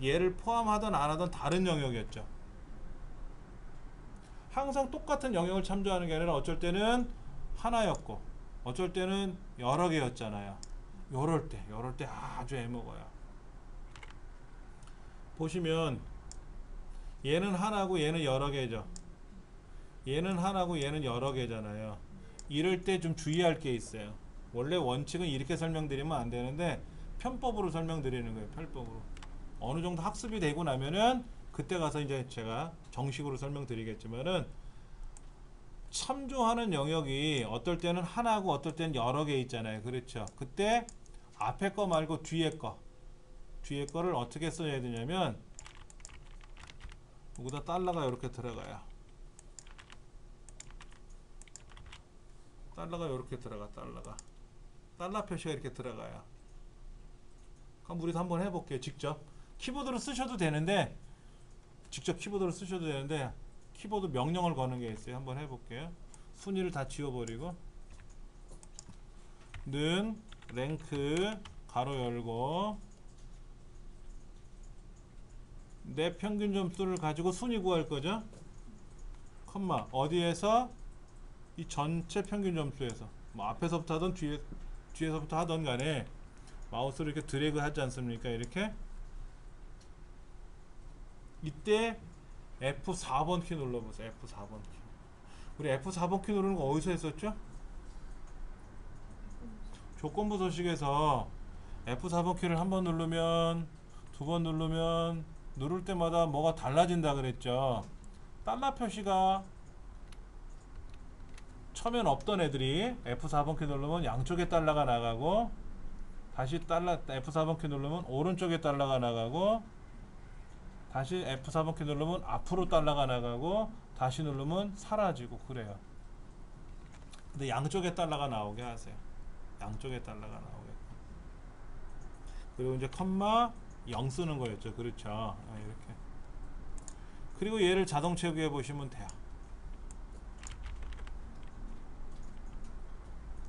얘를 포함하든 안 하든 다른 영역이었죠. 항상 똑같은 영역을 참조하는 게 아니라 어쩔 때는 하나였고 어쩔 때는 여러 개였잖아요. 요럴 때 아주 애먹어요. 보시면 얘는 하나고 얘는 여러 개죠. 얘는 하나고 얘는 여러 개잖아요. 이럴 때 좀 주의할 게 있어요. 원래 원칙은 이렇게 설명드리면 안 되는데 편법으로 설명드리는 거예요. 편법으로. 어느 정도 학습이 되고 나면은 그때 가서 이제 제가 정식으로 설명드리겠지만은 참조하는 영역이 어떨 때는 하나고 어떨 때는 여러 개 있잖아요. 그렇죠. 그때 앞에 거 말고 뒤에 거를 어떻게 써야 되냐면 여기다 달러가 이렇게 들어가요. 달러가 이렇게 들어가. 달러 표시가 이렇게 들어가요. 그럼 우리도 한번 해볼게요. 직접 키보드로 쓰셔도 되는데 키보드 명령을 거는 게 있어요. 한번 해볼게요. 순위를 다 지워버리고 는 랭크 가로 열고 내 평균 점수를 가지고 순위 구할 거죠. 컴마 어디에서 이 전체 평균 점수에서 뭐 앞에서부터 하던 뒤에서부터 하던 간에 마우스를 이렇게 드래그 하지 않습니까? 이렇게 이때 F4번 키 눌러보세요. F4번 키. 우리 F4번 키 누르는 거 어디서 했었죠? 조건부 서식에서 F4번 키를 한 번 누르면 두 번 누르면 누를 때마다 뭐가 달라진다 그랬죠. 달러 표시가 처음엔 없던 애들이 F4번 키 누르면 양쪽에 달러가 나가고 다시 F4번 키 누르면 오른쪽에 달러가 나가고 다시 F4번 키 누르면 앞으로 달러가 나가고 다시 누르면 사라지고 그래요. 근데 양쪽에 달러가 나오게 하세요. 양쪽에 달러가 나오게. 그리고 이제 컴마 0 쓰는 거였죠. 그렇죠. 이렇게. 그리고 얘를 자동 채우기해 보시면 돼요.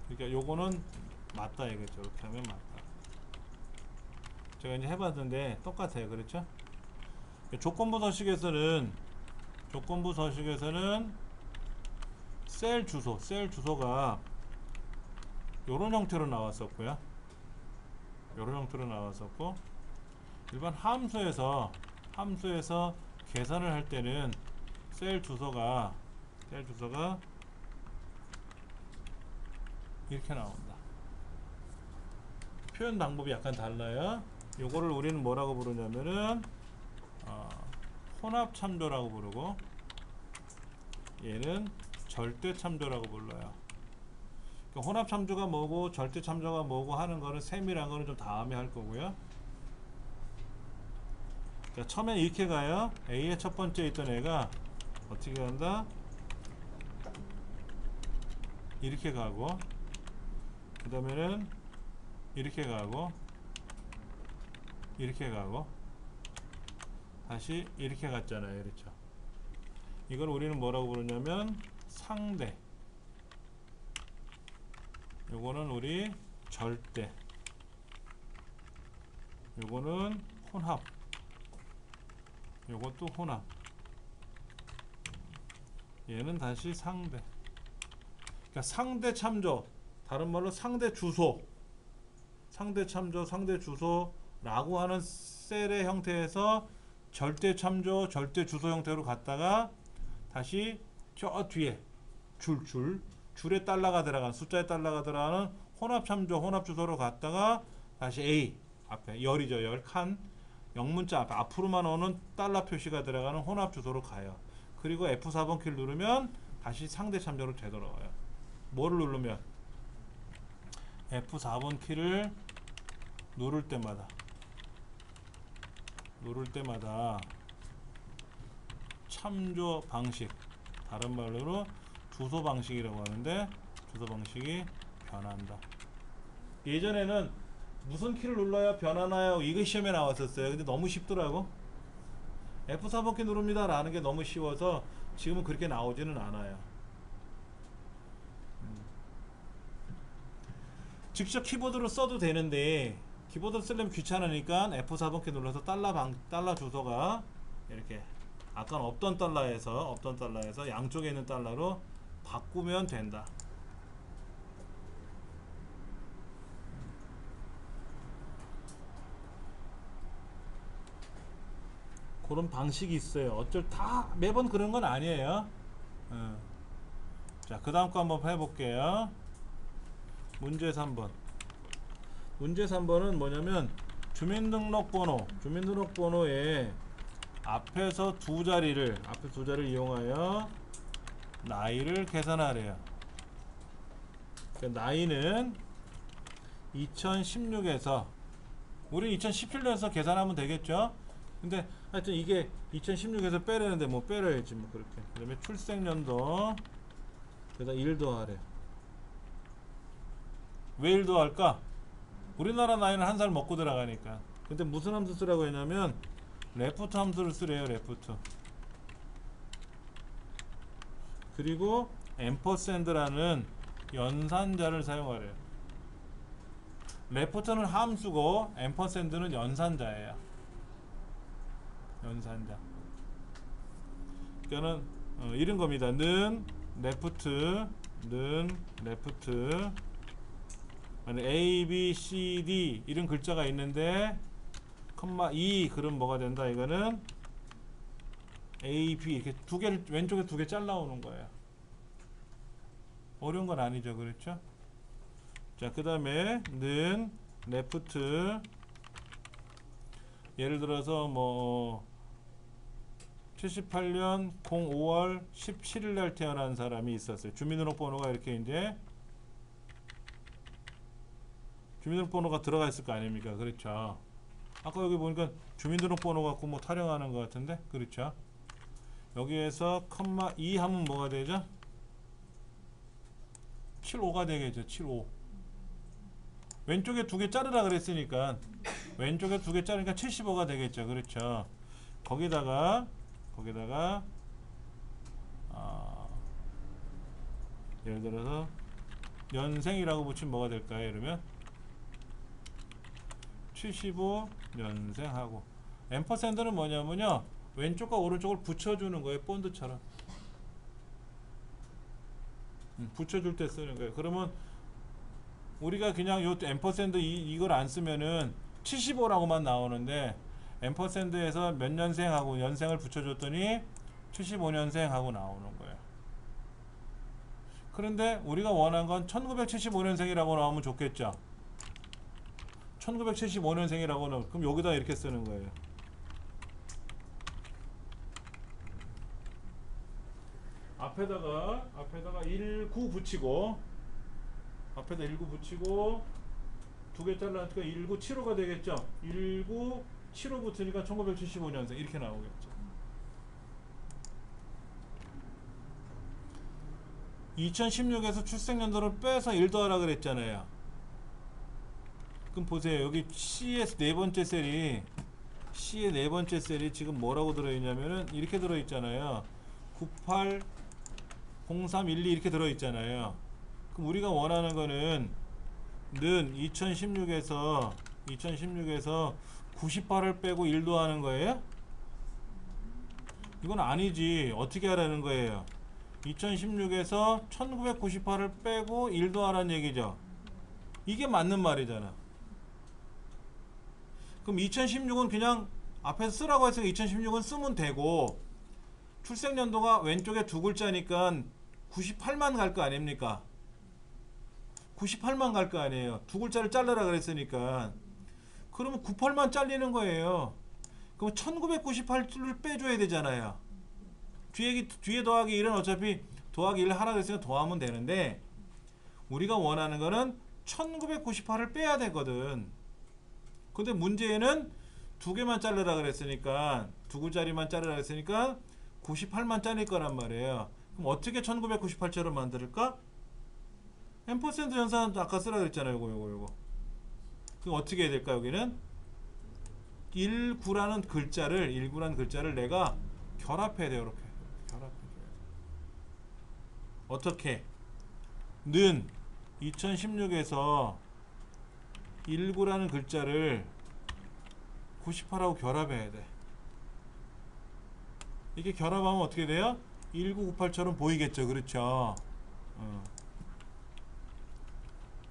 그러니까 요거는 맞다 이거죠. 이렇게 하면 맞다. 제가 이제 해봤는데 똑같아요. 그렇죠? 조건부 서식에서는 셀 주소가 요런 형태로 나왔었고요. 요런 형태로 나왔었고 일반 함수에서 계산을 할 때는 셀 주소가 이렇게 나온다. 표현 방법이 약간 달라요. 요거를 우리는 뭐라고 부르냐면은 혼합 참조라고 부르고 얘는 절대 참조라고 불러요. 그러니까 혼합 참조가 뭐고 절대 참조가 뭐고 하는 거는 세밀한 거는 좀 다음에 할 거고요. 그러니까 처음에 이렇게 가요. A의 첫 번째 있던 애가 어떻게 간다? 이렇게 가고 그 다음에는 이렇게 가고 다시 이렇게 갔잖아요. 그렇죠? 이걸 우리는 뭐라고 부르냐면 상대, 요거는 우리 절대, 요거는 혼합, 요것도 혼합, 얘는 다시 상대. 그러니까 상대 참조, 다른 말로 상대 주소, 상대 참조, 상대 주소라고 하는 셀의 형태에서 절대 참조, 절대 주소 형태로 갔다가 다시 저 뒤에 줄에 달러가 들어간 숫자에 달러가 들어가는 혼합 참조, 혼합 주소로 갔다가 다시 A 앞에 열이죠. 열 칸 영문자 앞에 앞으로만 오는 달러 표시가 들어가는 혼합 주소로 가요. 그리고 F4번 키를 누르면 다시 상대 참조로 되돌아와요. 뭐를 누르면 F4번 키를 누를 때마다 참조 방식, 다른 말로 주소 방식이라고 하는데 주소 방식이 변한다. 예전에는 무슨 키를 눌러야 변하나요? 이거 시험에 나왔었어요. 근데 너무 쉽더라고. F4번 키 누릅니다 라는 게 너무 쉬워서 지금은 그렇게 나오지는 않아요. 직접 키보드로 써도 되는데 키보드로 쓰려면 귀찮으니까 F4번 키 눌러서 달러 주소가 이렇게 아까 없던 달러에서 양쪽에 있는 달러로 바꾸면 된다. 그런 방식이 있어요. 다 매번 그런 건 아니에요. 자, 그 다음 거 한번 해볼게요. 문제 3번. 문제 3번은 뭐냐면 주민등록번호에 앞에서 두 자리를 이용하여 나이를 계산하래요. 그러니까 나이는 2016에서 우리 2017년에서 계산하면 되겠죠. 근데 하여튼 이게 2016에서 빼려는데 뭐 빼려야지 뭐 그렇게. 그 다음에 출생년도 그래서 1 더하래. 왜 1 더할까? 우리나라 나이는 한 살 먹고 들어가니까. 근데 무슨 함수 쓰라고 했냐면 레프트 함수를 쓰래요. 레프트. 그리고 앰퍼샌드라는 연산자를 사용하래요. 레프트는 함수고 앰퍼샌드는 연산자예요. 연산자. 그러니까는 이런 겁니다. 는 레프트 A, B, C, D 이런 글자가 있는데 컴마 2 그럼 뭐가 된다? 이거는 A, B 이렇게 두 개를 왼쪽에 두 개 잘라 오는 거예요. 어려운 건 아니죠. 그렇죠? 자, 그 다음에 는 레프트 예를 들어서 뭐 78년 05월 17일 날 태어난 사람이 있었어요. 주민등록번호가 이렇게 이제 주민등록번호가 들어가 있을 거 아닙니까? 그렇죠. 아까 여기 보니까 주민등록번호 갖고 뭐 타령하는 것 같은데, 그렇죠. 여기에서 컴마 2 하면 뭐가 되죠? 75가 되겠죠. 75. 왼쪽에 두 개 자르라 그랬으니까 왼쪽에 두 개 자르니까 75가 되겠죠. 그렇죠. 거기다가 예를 들어서 연생이라고 붙이면 뭐가 될까요? 이러면 75년생하고 앰퍼샌드는 뭐냐면요 왼쪽과 오른쪽을 붙여주는 거예요. 본드처럼 붙여줄 때 쓰는 거예요. 그러면 우리가 그냥 요 앰퍼샌드 이걸 안 쓰면은 75라고만 나오는데 앰퍼샌드에서 몇 년생하고 연생을 붙여줬더니 75년생 하고 나오는 거예요. 그런데 우리가 원한 건 1975년생이라고 나오면 좋겠죠. 1975년생이라고 나오면 그럼 여기다 이렇게 쓰는 거예요. 앞에다가 19 붙이고 앞에다 19 붙이고 두 개 잘라니까 1975가 되겠죠. 1975 붙으니까 1975년생 이렇게 나오겠죠. 2016에서 출생연도를 빼서 1 더하라 그랬잖아요. 그럼 보세요. 여기 C의 네 번째 셀이 지금 뭐라고 들어있냐면은 이렇게 들어있잖아요. 98 0312 이렇게 들어있잖아요. 그럼 우리가 원하는 거는 는 2016에서 98을 빼고 1 더하는 거예요? 이건 아니지. 어떻게 하라는 거예요? 2016에서 1998을 빼고 1 더하라는 얘기죠. 이게 맞는 말이잖아. 그럼 2016은 그냥 앞에서 쓰라고 했으니까 2016은 쓰면 되고 출생연도가 왼쪽에 두 글자니까 98만 갈 거 아닙니까? 98만 갈 거 아니에요. 두 글자를 잘라라 그랬으니까. 그러면 98만 잘리는 거예요. 그럼 1998을 빼줘야 되잖아요. 뒤에 더하기 1은 어차피 더하기 1 하라 그랬으니까 더하면 되는데 우리가 원하는 거는 1998을 빼야 되거든. 근데 문제에는 두 개만 자르라 그랬으니까 두 글자리만 자르라 그랬으니까 98만 잘릴 거란 말이에요. 그럼 어떻게 1998처럼 만들까? 앰퍼샌드 연산 아까 쓰라 그랬잖아요. 요거. 그럼 어떻게 해야 될까? 여기는 19라는 글자를 내가 결합해야 돼요. 이렇게 결합해줘야 돼. 어떻게? 는 2016에서 19라는 글자를 98하고 결합해야 돼. 이렇게 결합하면 어떻게 돼요? 1998처럼 보이겠죠. 그렇죠.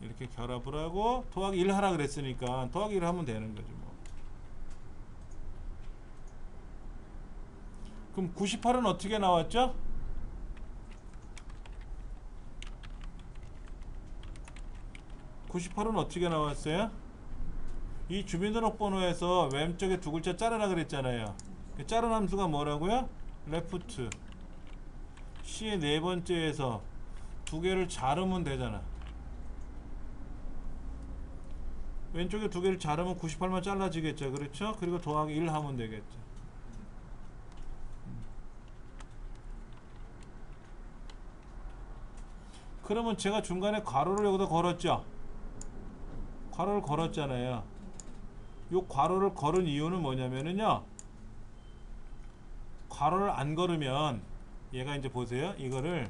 이렇게 결합을 하고 더하기 1 하라 그랬으니까 더하기 1 하면 되는 거지 뭐. 그럼 98은 어떻게 나왔죠? 어떻게 나왔어요? 이 주민등록번호에서 왼쪽에 두 글자 자르라 그랬잖아요. 그 자른 함수가 뭐라고요? left C의 네 번째에서 두 개를 자르면 되잖아. 왼쪽에 두 개를 자르면 98만 잘라지겠죠. 그렇죠? 그리고 더하기 1 하면 되겠죠. 그러면 제가 중간에 괄호를 여기다 걸었죠. 괄호를 걸었잖아요. 요 괄호를 걸은 이유는 뭐냐면은요, 괄호를 안 걸으면 얘가 이제 보세요. 이거를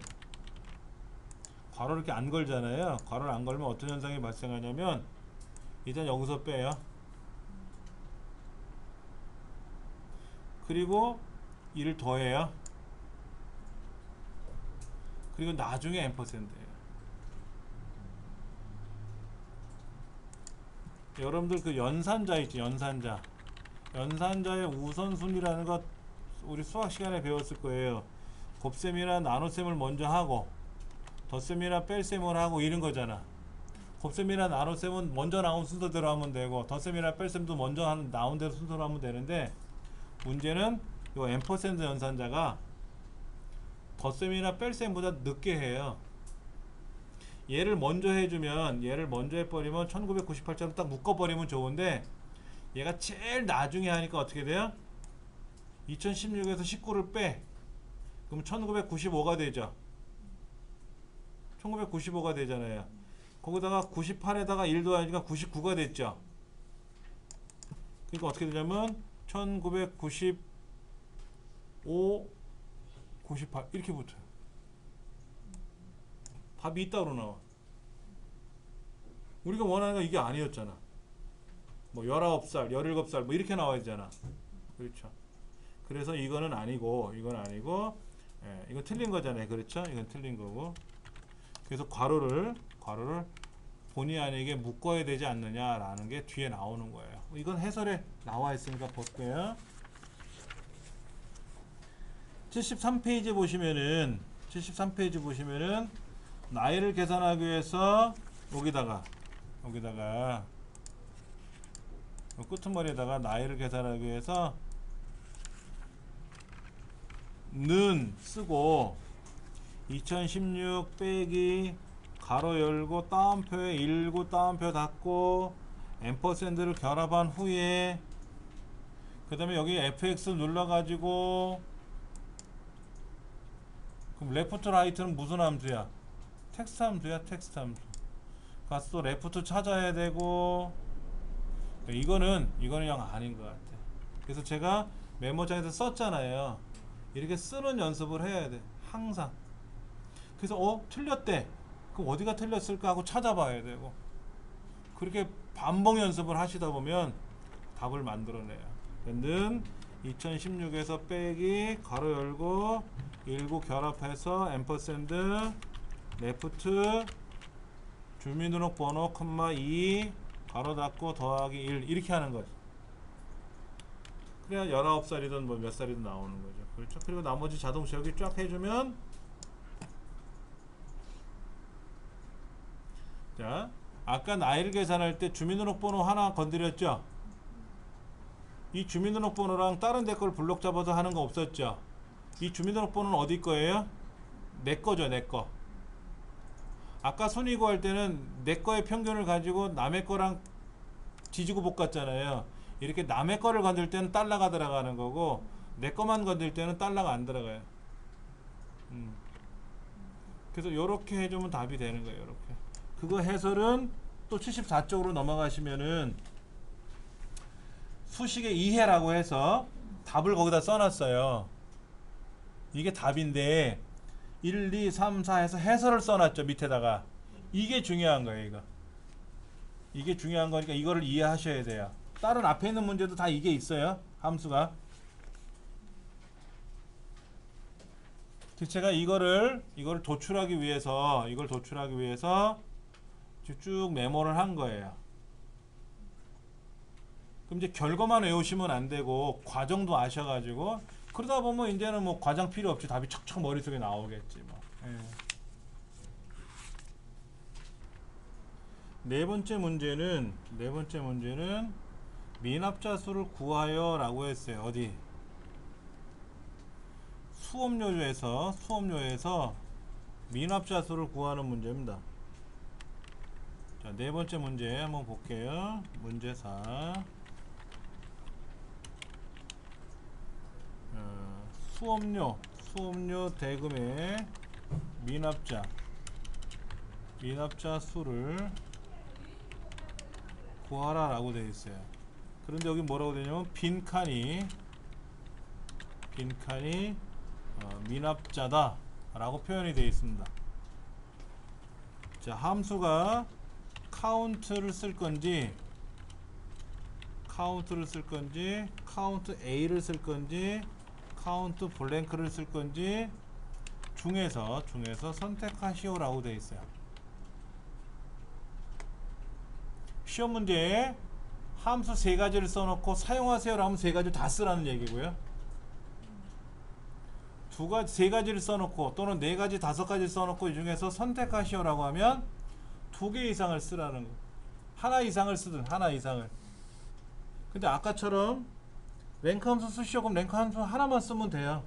괄호를 이렇게 안 걸잖아요. 괄호를 안 걸면 어떤 현상이 발생하냐면, 일단 여기서 빼요. 그리고 1을 더해요. 그리고 나중에 앰퍼센드예요. 여러분들 그 연산자 있죠. 연산자의 우선순위라는 것 우리 수학 시간에 배웠을 거예요. 곱셈이나 나눗셈을 먼저 하고 덧셈이나 뺄셈을 하고 이런 거잖아. 곱셈이나 나눗셈은 먼저 나온 순서대로 하면 되고 덧셈이나 뺄셈도 먼저 나온 대로 순서로 하면 되는데, 문제는 이 앰퍼센드 연산자가 덧셈이나 뺄셈보다 늦게 해요. 얘를 먼저 해주면, 얘를 먼저 해버리면 1998자로 딱 묶어버리면 좋은데, 얘가 제일 나중에 하니까 어떻게 돼요? 2016에서 19를 빼. 그럼 1995가 되죠. 1995가 되잖아요. 거기다가 98에다가 1 더하니까 99가 됐죠. 그러니까 어떻게 되냐면 1995, 98 이렇게 붙어요. 답이 이따로 나와. 우리가 원하는 건 이게 아니었잖아. 뭐 19살, 17살 뭐 이렇게 나와야 되잖아. 그렇죠. 그래서 이거는 아니고, 예, 이거 틀린 거잖아요. 그렇죠? 이건 틀린 거고. 그래서 괄호를 본의 아니게 묶어야 되지 않느냐라는 게 뒤에 나오는 거예요. 이건 해설에 나와 있으니까 볼게요. 73페이지 보시면은 나이를 계산하기 위해서 여기다가 끄트머리에다가 나이를 계산하기 위해서 는 쓰고 2016 빼기 가로 열고 따옴표에 19 따옴표 닫고 앰퍼센드를 결합한 후에 그 다음에 여기 fx 눌러가지고, 그럼 레프트 라이트는 무슨 함수야? 텍스트 함수야. 가서 또 레프트 찾아야 되고, 이거는 영 아닌 것 같아. 그래서 제가 메모장에서 썼잖아요. 이렇게 쓰는 연습을 해야 돼. 항상. 그래서 틀렸대. 그럼 어디가 틀렸을까 하고 찾아봐야 되고, 그렇게 반복 연습을 하시다 보면 답을 만들어내요. 는 2016에서 빼기 가로 열고 19 결합해서 앰퍼센드 레프트 주민등록번호 2 가로 닫고 더하기 1 이렇게 하는 거죠. 그래야 19살이든 뭐 몇 살이든 나오는 거죠. 그렇죠? 그리고 나머지 자동 채우기 쫙 해주면, 자, 아까 나이를 계산할 때 주민등록번호 하나 건드렸죠? 이 주민등록번호랑 다른 데 걸 블록 잡아서 하는 거 없었죠? 이 주민등록번호는 어디 거예요? 내 거죠, 내 거. 아까 순위 구할 때는 내 거의 평균을 가지고 남의 거랑 뒤지고 볶았잖아요. 이렇게 남의 거를 건들 때는 달러가 들어가는 거고, 내 거만 건들 때는 달러가 안 들어가요. 그래서 요렇게 해주면 답이 되는 거예요. 요렇게. 그거 해설은 또 74쪽으로 넘어가시면은 수식의 이해라고 해서 답을 거기다 써놨어요. 이게 답인데 1, 2, 3, 4 해서 해설을 써놨죠. 밑에다가. 이게 중요한 거예요. 이게 중요한 거니까 이거를 이해하셔야 돼요. 다른 앞에 있는 문제도 다 이게 있어요. 함수가. 제가 이거를 도출하기 위해서 쭉 메모를 한 거예요. 그럼 이제 결과만 외우시면 안 되고 과정도 아셔가지고 그러다 보면 이제는 뭐 과장 필요 없이 답이 척척 머릿속에 나오겠지 뭐. 예. 네 번째 문제는 미납자수를 구하여 라고 했어요. 어디? 수업료에서 미납자수를 구하는 문제입니다. 자, 네 번째 문제 한번 볼게요. 문제 4. 수업료 대금의 미납자 수를 구하라 라고 되어 있어요. 그런데 여기 뭐라고 되냐면 빈칸이 미납자다 라고 표현이 되어 있습니다. 자, 함수가 카운트를 쓸 건지 카운트 A를 쓸 건지 카운트 블랭크를 쓸 건지 중에서 선택하시오 라고 되어 있어요. 시험 문제에 함수 세 가지를 써놓고 사용하세요 라면 세 가지를 다 쓰라는 얘기고요. 세 가지를 써놓고 또는 네 가지, 다섯 가지를 써놓고 이 중에서 선택하시오 라고 하면 두 개 이상을 쓰라는 거. 하나 이상을 쓰든 하나 이상을. 근데 아까처럼 랭크 함수 쓰시오 그럼 랭크 함수 하나만 쓰면 돼요.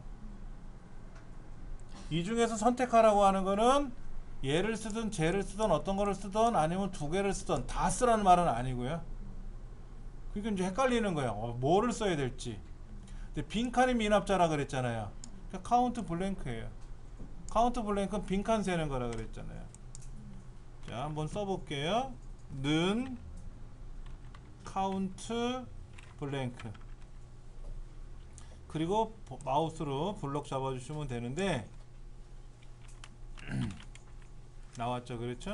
이 중에서 선택하라고 하는 거는 얘를 쓰든 쟤를 쓰든 어떤 거를 쓰든 아니면 두 개를 쓰든 다 쓰라는 말은 아니고요. 그러니까 이제 헷갈리는 거예요. 뭐를 써야 될지. 근데 빈칸이 미납자라 그랬잖아요. 그러니까 카운트 블랭크예요. 카운트 블랭크는 빈칸 세는 거라 그랬잖아요. 자, 한번 써볼게요. 는 카운트 블랭크. 그리고 마우스로 블럭 잡아주시면 되는데 나왔죠, 그렇죠?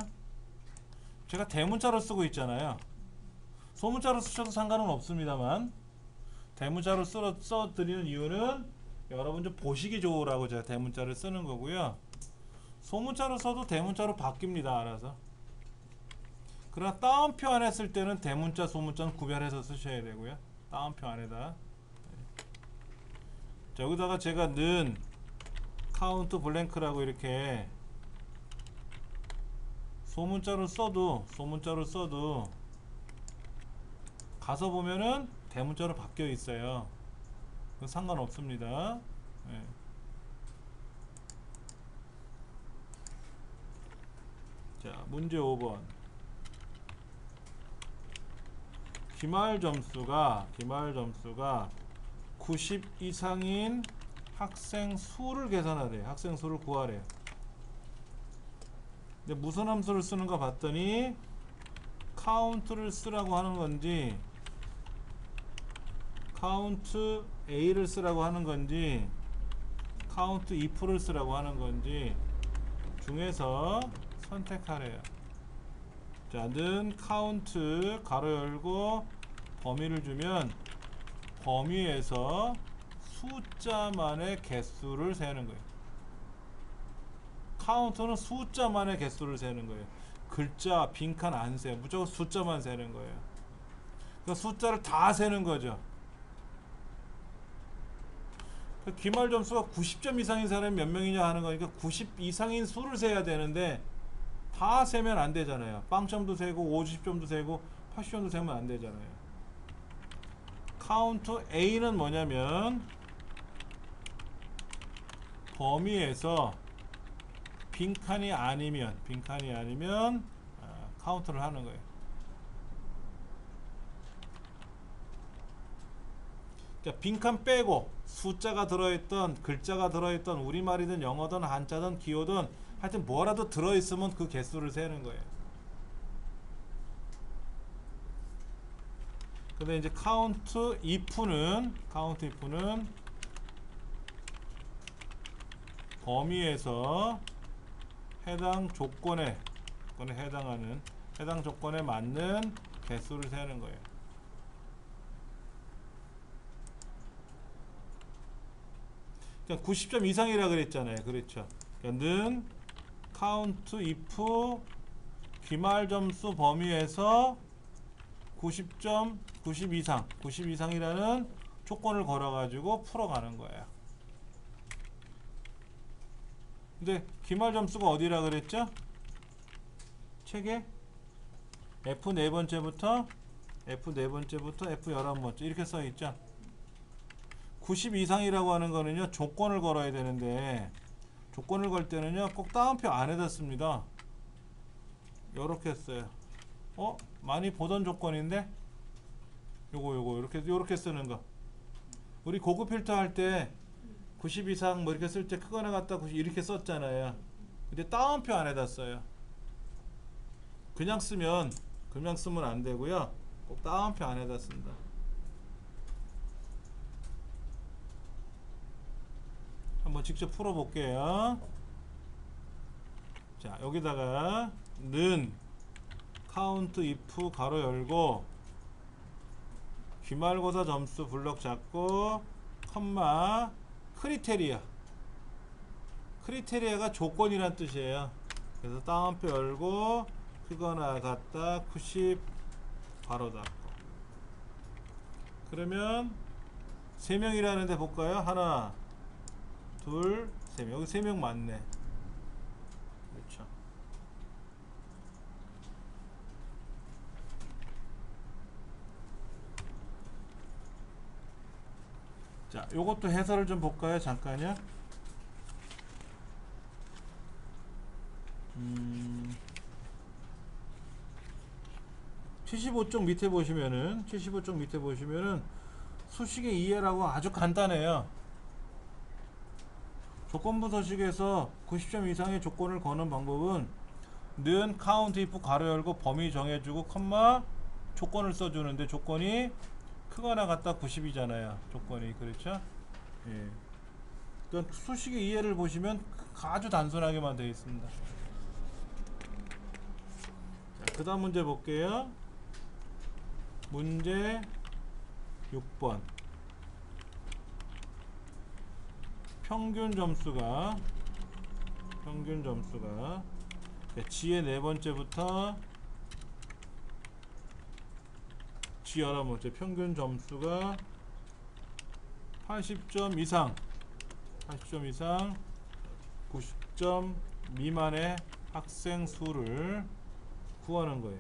제가 대문자로 쓰고 있잖아요. 소문자로 쓰셔도 상관은 없습니다만 대문자로 써드리는 이유는 여러분 좀 보시기 좋으라고 제가 대문자를 쓰는 거고요. 소문자로 써도 대문자로 바뀝니다, 알아서. 그러나 따옴표 안에 쓸 때는 대문자, 소문자는 구별해서 쓰셔야 되고요. 따옴표 안에다. 자, 여기다가 제가 는 카운트 블랭크라고 이렇게 소문자로 써도 가서 보면은 대문자로 바뀌어 있어요. 그건 상관없습니다. 네. 자, 문제 5번. 기말 점수가 90 이상인 학생 수를 계산하래요. 학생 수를 구하래요. 근데 무슨 함수를 쓰는가 봤더니 카운트를 쓰라고 하는 건지 카운트 A를 쓰라고 하는 건지 카운트 if를 쓰라고 하는 건지 중에서 선택하래요. 자, 는 카운트 가로 열고 범위를 주면 범위에서 숫자만의 개수를 세는 거예요. 카운트는 숫자만의 개수를 세는 거예요. 글자, 빈칸 안 세요. 무조건 숫자만 세는 거예요. 그러니까 숫자를 다 세는 거죠. 기말 점수가 90점 이상인 사람이 몇 명이냐 하는 거니까 90 이상인 수를 세야 되는데 다 세면 안 되잖아요. 빵점도 세고 50점도 세고 80점도 세면 안 되잖아요. 카운트 A는 뭐냐면 범위에서 빈칸이 아니면 카운트를 하는 거예요. 그러니까 빈칸 빼고 숫자가 들어있던 글자가 들어있던 우리말이든 영어든 한자든 기호든 하여튼 뭐라도 들어있으면 그 개수를 세는 거예요. 근데 이제 카운트 if는 범위에서 해당 조건에 해당 조건에 맞는 개수를 세는 거예요. 그러니까 90점 이상이라 그랬잖아요. 그렇죠? 그러니까 는 카운트 if 기말 점수 범위에서 90 이상이라는 조건을 걸어가지고 풀어가는 거예요. 근데 기말 점수가 어디라 그랬죠? 책에 F 네 번째부터 F 11번째 이렇게 써 있죠. 90 이상이라고 하는 거는요, 조건을 걸어야 되는데, 조건을 걸 때는요, 꼭 따옴표 안에다 씁니다. 요렇게 써요. 많이 보던 조건인데, 요거 요렇게 쓰는 거. 우리 고급 필터 할 때 90 이상 뭐 이렇게 쓸 때 크거나 같다 90 이렇게 썼잖아요. 근데 따옴표 안에다 써요. 그냥 쓰면 안 되고요. 꼭 따옴표 안에다 쓴다. 한번 직접 풀어 볼게요. 자, 여기다가 는 count if 가로 열고 기말고사 점수 블럭 잡고 컴마 크리테리아가 조건이란 뜻이에요. 그래서 따옴표 열고 크거나 같다 90 바로 닫고. 그러면 3명이라는데 볼까요? 하나 둘 3명. 여기 3명 맞네. 그렇죠. 자, 요것도 해설을 좀 볼까요? 잠깐요. 75쪽 밑에 보시면은 수식의 이해라고 아주 간단해요. 조건부 서식에서 90점 이상의 조건을 거는 방법은 는 count if 가로 열고 범위 정해주고 컴마 조건을 써주는데, 조건이 크거나 같다 90이잖아요. 조건이. 그렇죠? 예. 그러니까 수식의 이해를 보시면 아주 단순하게만 되어 있습니다. 그 다음 문제 볼게요. 문제 6번. 평균 점수가 G의 네 번째부터 G 11번째 평균 점수가 80점 이상 90점 미만의 학생 수를 구하는 거예요.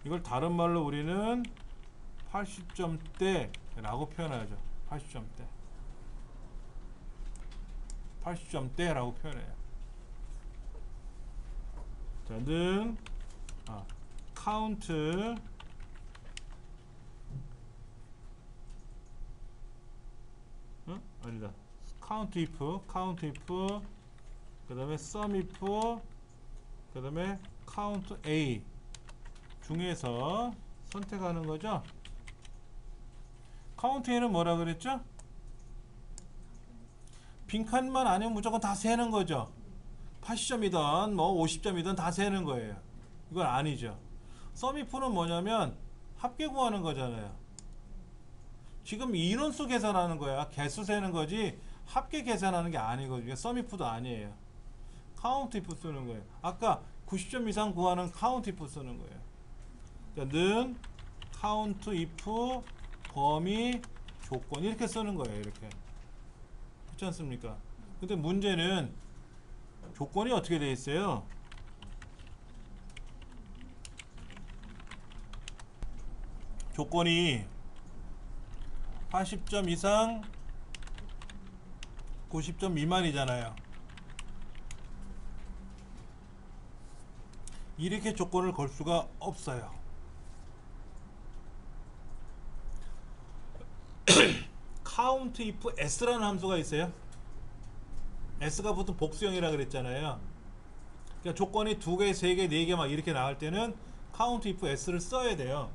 이걸 다른 말로 우리는 80점대 라고 표현하죠. 80점대 라고 표현해요. 자, 는 count 아니다. count if 그 다음에 sum if 그 다음에 count A 중에서 선택하는 거죠. count A는 뭐라 그랬죠? 빈칸만 아니면 무조건 다 세는 거죠. 80점이든 뭐 50점이든 다 세는 거예요. 이건 아니죠. sum if는 뭐냐면 합계 구하는 거잖아요. 지금 인원수 계산하는 거야. 개수 세는 거지 합계 계산하는 게 아니거든요. sum if도 아니에요. count if 쓰는 거예요. 아까 90점 이상 구하는 count if 쓰는 거예요. 그러니까 는 count if 범위 조건 이렇게 쓰는 거예요. 이렇게. 그렇지 않습니까? 근데 문제는 조건이 어떻게 돼 있어요? 조건이 80점 이상 90점 미만이잖아요. 이렇게 조건을 걸 수가 없어요. count if s라는 함수가 있어요. s가 보통 복수형이라 그랬잖아요. 그러니까 조건이 2개, 3개, 4개 막 이렇게 나올 때는 count if s를 써야 돼요.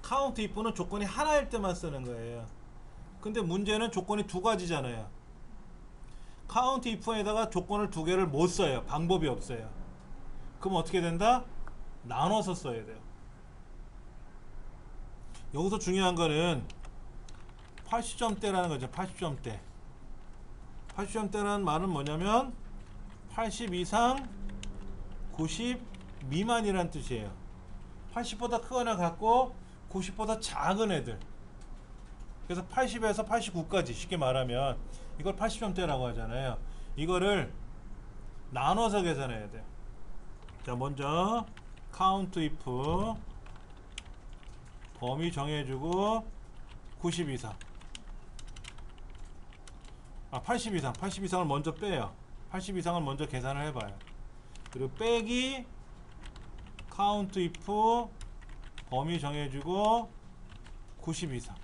count if는 조건이 하나일 때만 쓰는 거예요. 근데 문제는 조건이 2가지잖아요. count if에다가 조건을 2개를 못 써요. 방법이 없어요. 그럼 어떻게 된다? 나눠서 써야 돼요. 여기서 중요한 거는 80점대라는 거죠. 80점대. 80점대라는 말은 뭐냐면 80 이상 90 미만이란 뜻이에요. 80보다 크거나 같고 90보다 작은 애들. 그래서 80에서 89까지 쉽게 말하면 이걸 80점대라고 하잖아요. 이거를 나눠서 계산해야 돼요. 자, 먼저 count if 범위 정해주고 90 이상, 80 이상, 80 이상을 먼저 빼요. 80 이상을 먼저 계산을 해봐요. 그리고 빼기 count if 범위 정해주고 90 이상.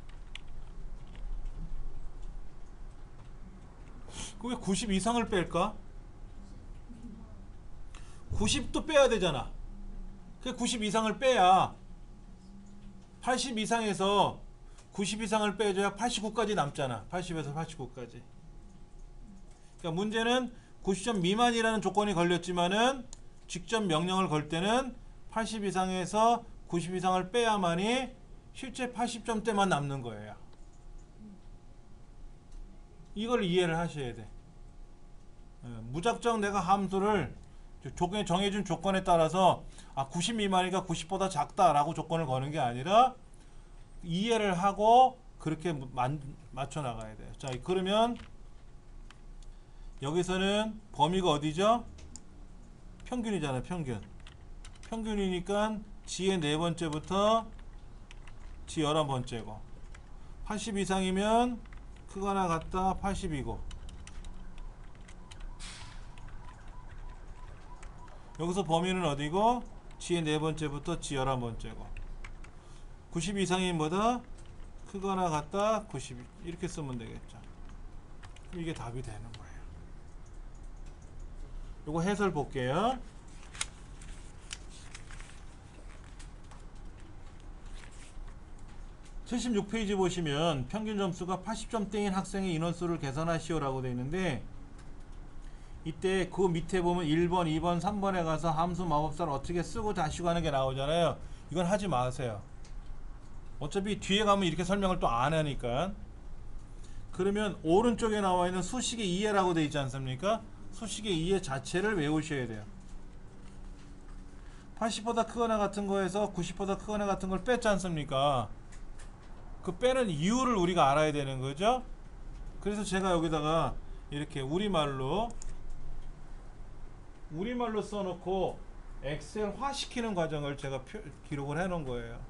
왜 90 이상을 뺄까? 90도 빼야 되잖아. 그 90 이상을 빼야 80 이상에서 90 이상을 빼줘야 89까지 남잖아. 80에서 89까지. 그러니까 문제는 90점 미만이라는 조건이 걸렸지만은 직접 명령을 걸 때는 80 이상에서 90 이상을 빼야만이 실제 80점대만 남는 거예요. 이걸 이해를 하셔야 돼. 무작정 내가 함수를 조건에 정해준 조건에 따라서 90 미만이니까 90보다 작다라고 조건을 거는 게 아니라 이해를 하고 그렇게 맞춰 나가야 돼요. 자, 그러면 여기서는 범위가 어디죠? 평균이잖아요. 평균이니까 G의 4번째부터 G 11번째고 80 이상이면 크거나 같다 80이고 여기서 범위는 어디고? G의 4번째부터 G 11번째고 90 이상이 뭐다? 크거나 같다 90 이렇게 쓰면 되겠죠. 이게 답이 되는 거예요. 요거 해설 볼게요. 76페이지 보시면 평균 점수가 80점대인 학생의 인원수를 계산하시오 라고 되어 있는데 이때 그 밑에 보면 1번, 2번, 3번에 가서 함수 마법사를 어떻게 쓰고 다시고 하는 게 나오잖아요. 이건 하지 마세요. 어차피 뒤에 가면 이렇게 설명을 또 안 하니까. 그러면 오른쪽에 나와 있는 수식의 이해라고 되어 있지 않습니까? 수식의 이해 자체를 외우셔야 돼요. 80보다 크거나 같은 거에서 90보다 크거나 같은 걸 뺐지 않습니까? 그 빼는 이유를 우리가 알아야 되는 거죠. 그래서 제가 여기다가 이렇게 우리말로 써놓고 엑셀화 시키는 과정을 제가 기록을 해 놓은 거예요.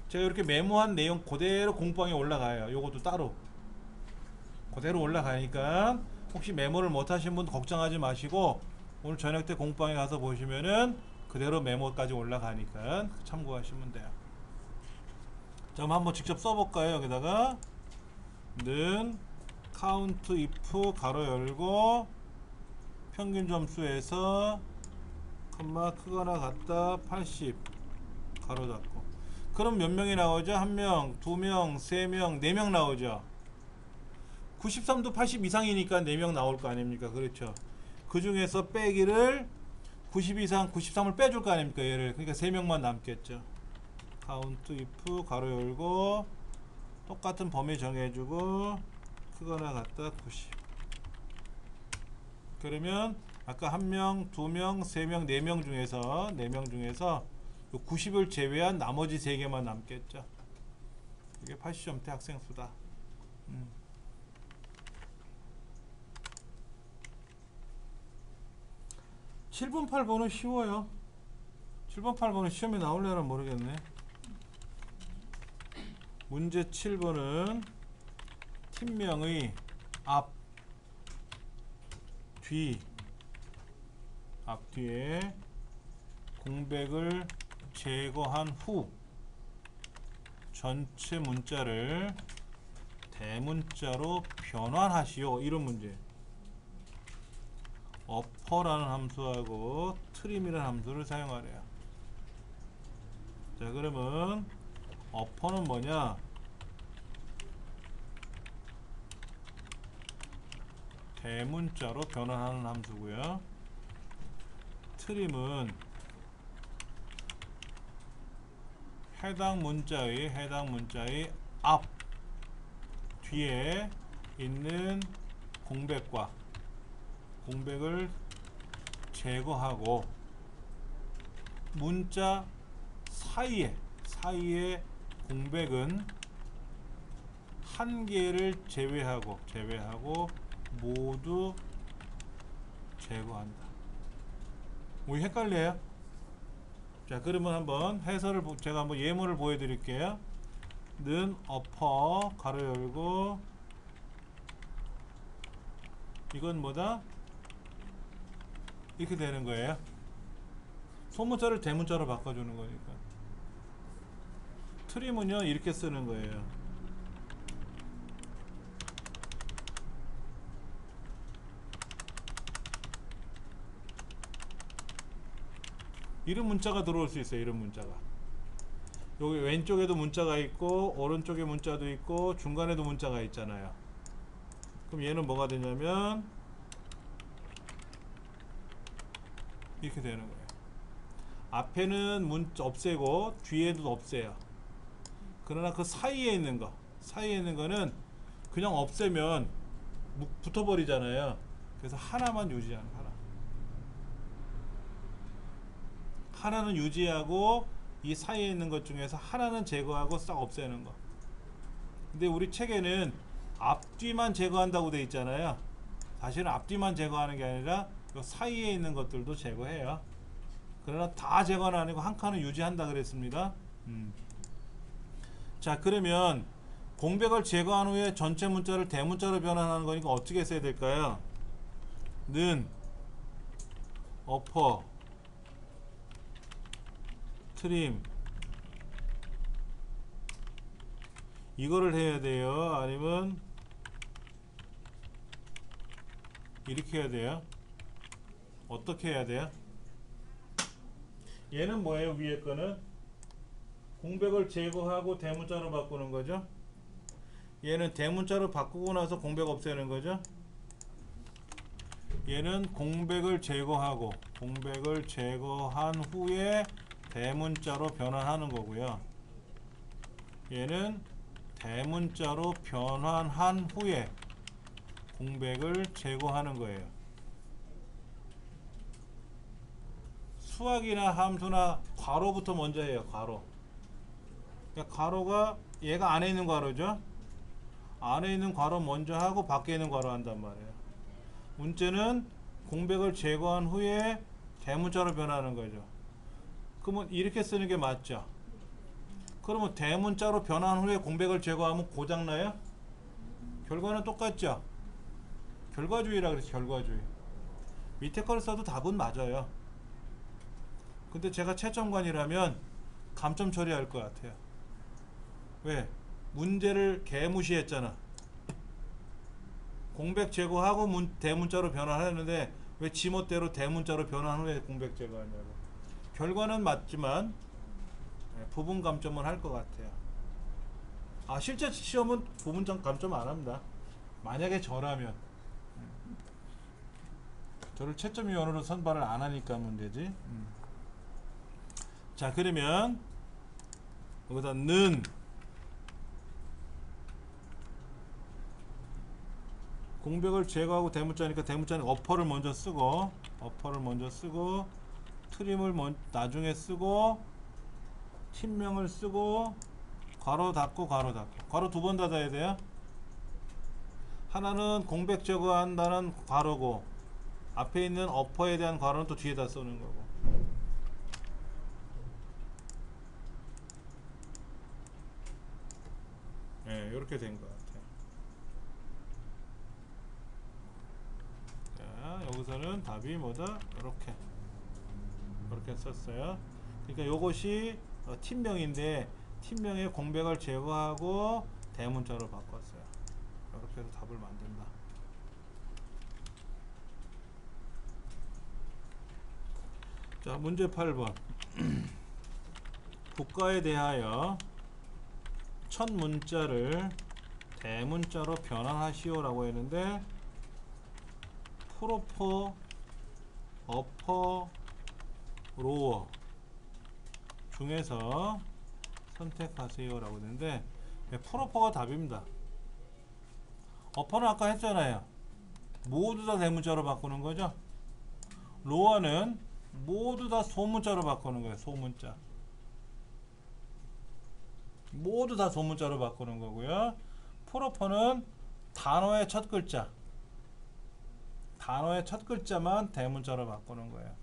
제가 이렇게 메모한 내용 그대로 공방에 올라가요. 요것도 따로 그대로 올라가니까 혹시 메모를 못 하신 분 걱정하지 마시고 오늘 저녁 때 공방에 가서 보시면은 그대로 메모까지 올라가니까 참고하시면 돼요. 자, 한번 직접 써볼까요? 여기다가 는 count if 가로 열고 평균 점수에서 컴마 크거나 같다 80 가로 닫고 그럼 몇 명이 나오죠? 1명, 2명, 3명, 4명 나오죠. 93도 80 이상이니까 4명 나올 거 아닙니까? 그렇죠. 그 중에서 빼기를 90 이상 93을 빼줄 거 아닙니까? 얘를. 그러니까 3명만 남겠죠. count if 가로 열고 똑같은 범위 정해주고 크거나 같다 90. 그러면 아까 1명, 2명, 3명, 4명 중에서 90을 제외한 나머지 3개만 남겠죠. 이게 80점대 학생 수다. 7번, 8번은 쉬워요. 7번, 8번은 시험에 나올려나 모르겠네. 문제 7번은 팀명의 앞, 뒤에 공백을 제거한 후 전체 문자를 대문자로 변환하시오. 이런 문제. 어퍼라는 함수하고 트림이라는 함수를 사용하래요. 자, 그러면 어퍼는 뭐냐? 대문자로 변환하는 함수고요. 트림은 해당 문자의 앞 뒤에 있는 공백을 제거하고 문자 사이에 공백은 한 개를 제외하고 모두 제거한다. 뭐 헷갈려요? 자, 그러면 한번 해설을 제가 한번 예문을 보여드릴게요. 는 어퍼 가로 열고, 이건 뭐다? 이렇게 되는 거예요. 소문자를 대문자로 바꿔주는 거니까. 트림은요 이렇게 쓰는 거예요. 이런 문자가 들어올 수 있어요. 이런 문자가 여기 왼쪽에도 문자가 있고 오른쪽에 문자도 있고 중간에도 문자가 있잖아요. 그럼 얘는 뭐가 되냐면 이렇게 되는 거예요. 앞에는 문자 없애고 뒤에도 없애요. 그러나 그 사이에 있는 거는 그냥 없애면 붙어버리잖아요. 그래서 하나만 유지하는 거야. 하나는 유지하고 이 사이에 있는 것 중에서 하나는 제거하고 싹 없애는 거. 근데 우리 책에는 앞뒤만 제거한다고 돼 있잖아요. 사실은 앞뒤만 제거하는 게 아니라 이 사이에 있는 것들도 제거해요. 그러나 다 제거는 아니고 한 칸은 유지한다 그랬습니다. 자, 그러면 공백을 제거한 후에 전체 문자를 대문자로 변환하는 거니까 어떻게 써야 될까요? 는 어퍼 트림 이거를 해야 돼요? 아니면 이렇게 해야 돼요? 어떻게 해야 돼요? 얘는 뭐예요? 위에 거는 공백을 제거하고 대문자로 바꾸는 거죠. 얘는 대문자로 바꾸고 나서 공백 없애는 거죠. 얘는 공백을 제거한 후에 대문자로 변환하는 거고요. 얘는 대문자로 변환한 후에 공백을 제거하는 거예요. 수학이나 함수나 괄호부터 먼저 해요. 괄호. 그러니까 괄호가 얘가 안에 있는 괄호죠. 안에 있는 괄호 먼저 하고 밖에 있는 괄호 한단 말이에요. 문제는 공백을 제거한 후에 대문자로 변하는 거죠. 그러면 이렇게 쓰는 게 맞죠. 그러면 대문자로 변한 후에 공백을 제거하면 고장나요? 결과는 똑같죠. 결과주의라 그래서 결과주의. 밑에 걸 써도 답은 맞아요. 근데 제가 채점관이라면 감점 처리할 것 같아요. 왜? 문제를 개무시했잖아. 공백 제거하고 대문자로 변환하는데 왜 지멋대로 대문자로 변환 후에 공백 제거하냐고. 결과는 맞지만 부분 감점은 할 것 같아요. 실제 시험은 부분 감점 안 합니다. 만약에 저라면. 저를 채점위원으로 선발을 안 하니까 문제지. 자, 그러면 여기다 는 공백을 제거하고 대문자니까 대문자는 어퍼를 먼저 쓰고 트림을 나중에 쓰고 팀명을 쓰고 괄호 닫고 괄호 두 번 닫아야 돼요. 하나는 공백 제거한다는 괄호고 앞에 있는 어퍼에 대한 괄호는 또 뒤에다 쓰는 거고. 네, 이렇게 된 것 같아요. 자, 여기서는 답이 뭐다? 이렇게 썼어요. 그러니까 요것이 팀명인데 팀명의 공백을 제거하고 대문자로 바꿨어요. 이렇게 해서 답을 만든다. 자, 문제 8번. 국가에 대하여 첫 문자를 대문자로 변환하시오 라고 했는데 프로퍼, 어퍼, 로어 중에서 선택하세요 라고 했는데 프로퍼가 답입니다. 어퍼는 아까 했잖아요. 모두 다 대문자로 바꾸는 거죠. 로어는 모두 다 소문자로 바꾸는 거예요. 소문자. 모두 다 소문자로 바꾸는 거고요. 프로퍼는 단어의 첫 글자, 단어의 첫 글자만 대문자로 바꾸는 거예요.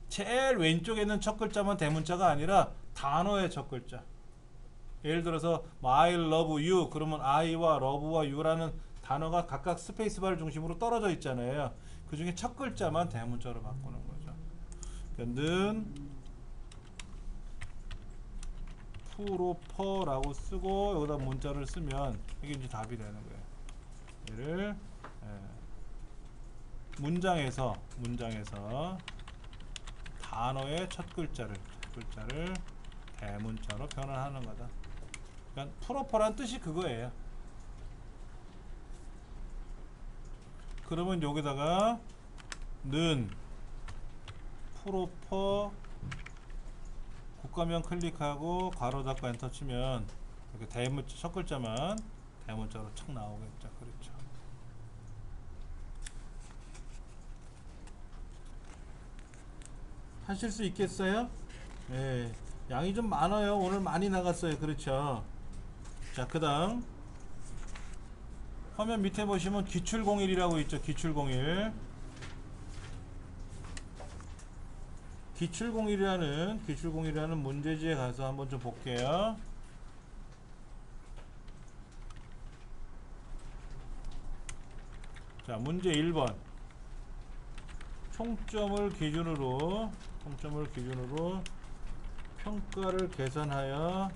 제일 왼쪽에 있는 첫 글자만 대문자가 아니라 단어의 첫 글자. 예를 들어서 I love you 그러면 I와 love와 you라는 단어가 각각 스페이스바를 중심으로 떨어져 있잖아요. 그 중에 첫 글자만 대문자로 바꾸는 거죠. 그러니까 는 프로퍼라고 쓰고 여기다 문자를 쓰면 이게 이제 답이 되는 거예요. 얘를 문장에서 단어의 첫 글자를 대문자로 변환하는 거다. 그러니까 프로퍼란 뜻이 그거예요. 그러면 여기다가 는 프로퍼 국가명 클릭하고 괄호 닫고 엔터 치면 이렇게 대문자 첫 글자만 대문자로 척 나오겠죠. 그렇죠. 하실 수 있겠어요? 네, 양이 좀 많아요. 오늘 많이 나갔어요. 그렇죠. 자, 그 다음 화면 밑에 보시면 기출공일이라고 있죠. 기출공일. 기출공일이라는 문제지에 가서 한번 좀 볼게요. 자, 문제 1번. 총점을 기준으로 평가를 계산하여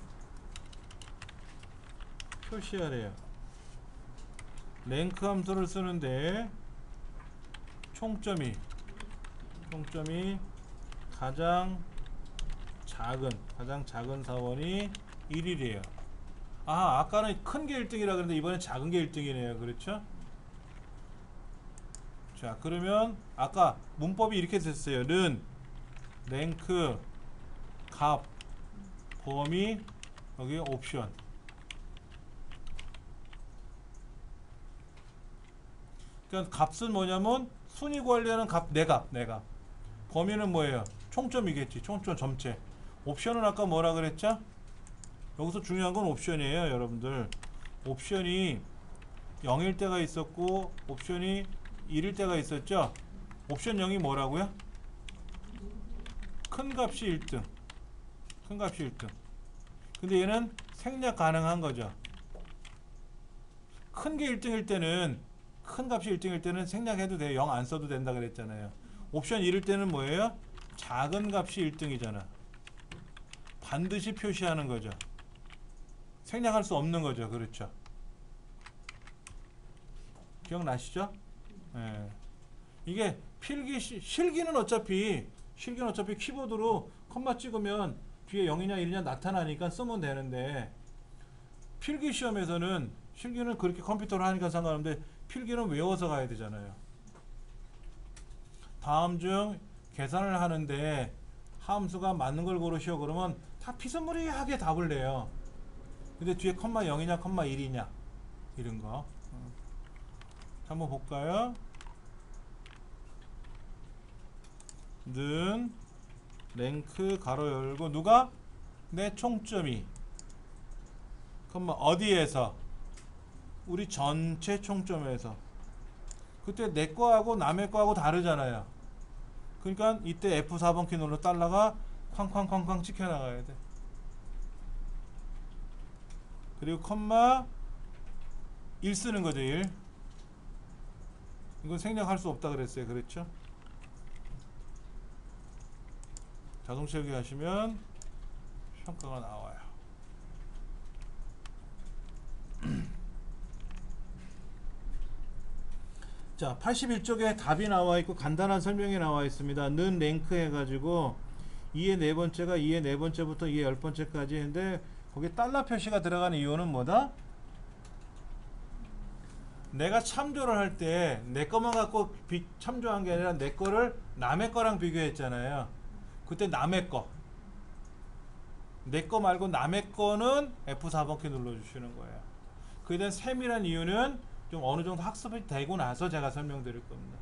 표시하래요. 랭크 함수를 쓰는데 총점이 가장 작은 사원이 1이래요. 아, 아까는 큰 게 1등이라 그랬는데 이번엔 작은 게 1등이네요. 그렇죠? 자, 그러면 아까 문법이 이렇게 됐어요. 는 랭크 값 범위 여기 옵션. 그러니까 값은 뭐냐면 순위 관리하는 값, 내 값. 범위는 뭐예요? 총점이겠지. 총점 점체. 옵션은 아까 뭐라 그랬죠? 여기서 중요한 건 옵션이에요, 여러분들. 옵션이 0일 때가 있었고 옵션이 1일 때가 있었죠? 옵션 0이 뭐라고요? 큰 값이 1등. 근데 얘는 생략 가능한 거죠. 큰 게 1등일 때는 큰 값이 1등일 때는 생략해도 돼요. 0 안 써도 된다 그랬잖아요. 옵션 1일 때는 뭐예요? 작은 값이 1등이잖아. 반드시 표시하는 거죠. 생략할 수 없는 거죠. 그렇죠. 기억나시죠? 예. 이게 실기는 어차피 키보드로 컴마 찍으면 뒤에 0이냐 1이냐 나타나니까 쓰면 되는데 필기 시험에서는 실기는 그렇게 컴퓨터로 하니까 상관없는데 필기는 외워서 가야 되잖아요. 다음 중 계산을 하는데 함수가 맞는 걸 고르시오 그러면 다 피스무리하게 답을 내요. 근데 뒤에 컴마 0이냐 컴마 1이냐 이런 거 한번 볼까요? 는 랭크 가로 열고 누가? 내 총점이 컴마 어디에서? 우리 전체 총점에서. 그때 내 거하고 남의 거하고 다르잖아요. 그러니까 이때 F4번 키 눌러 달러가 쾅쾅쾅쾅 찍혀 나가야 돼. 그리고 컴마 1 쓰는 거죠. 1. 이건 생략할 수 없다 그랬어요. 그렇죠? 자동 채우기 하시면 평가가 나와요. 자, 81쪽에 답이 나와 있고 간단한 설명이 나와 있습니다. 는 랭크 해가지고 2의 네 번째가 2의 네 번째부터 2의 열 번째까지 했는데 거기에 달러 표시가 들어가는 이유는 뭐다? 내가 참조를 할 때 내 것만 갖고 참조한 게 아니라 내 거를 남의 거랑 비교했잖아요. 그때 남의 거, 내 거 말고 남의 거는 F4번 키 눌러주시는 거예요. 그에 대한 세밀한 이유는 좀 어느 정도 학습이 되고 나서 제가 설명드릴 겁니다.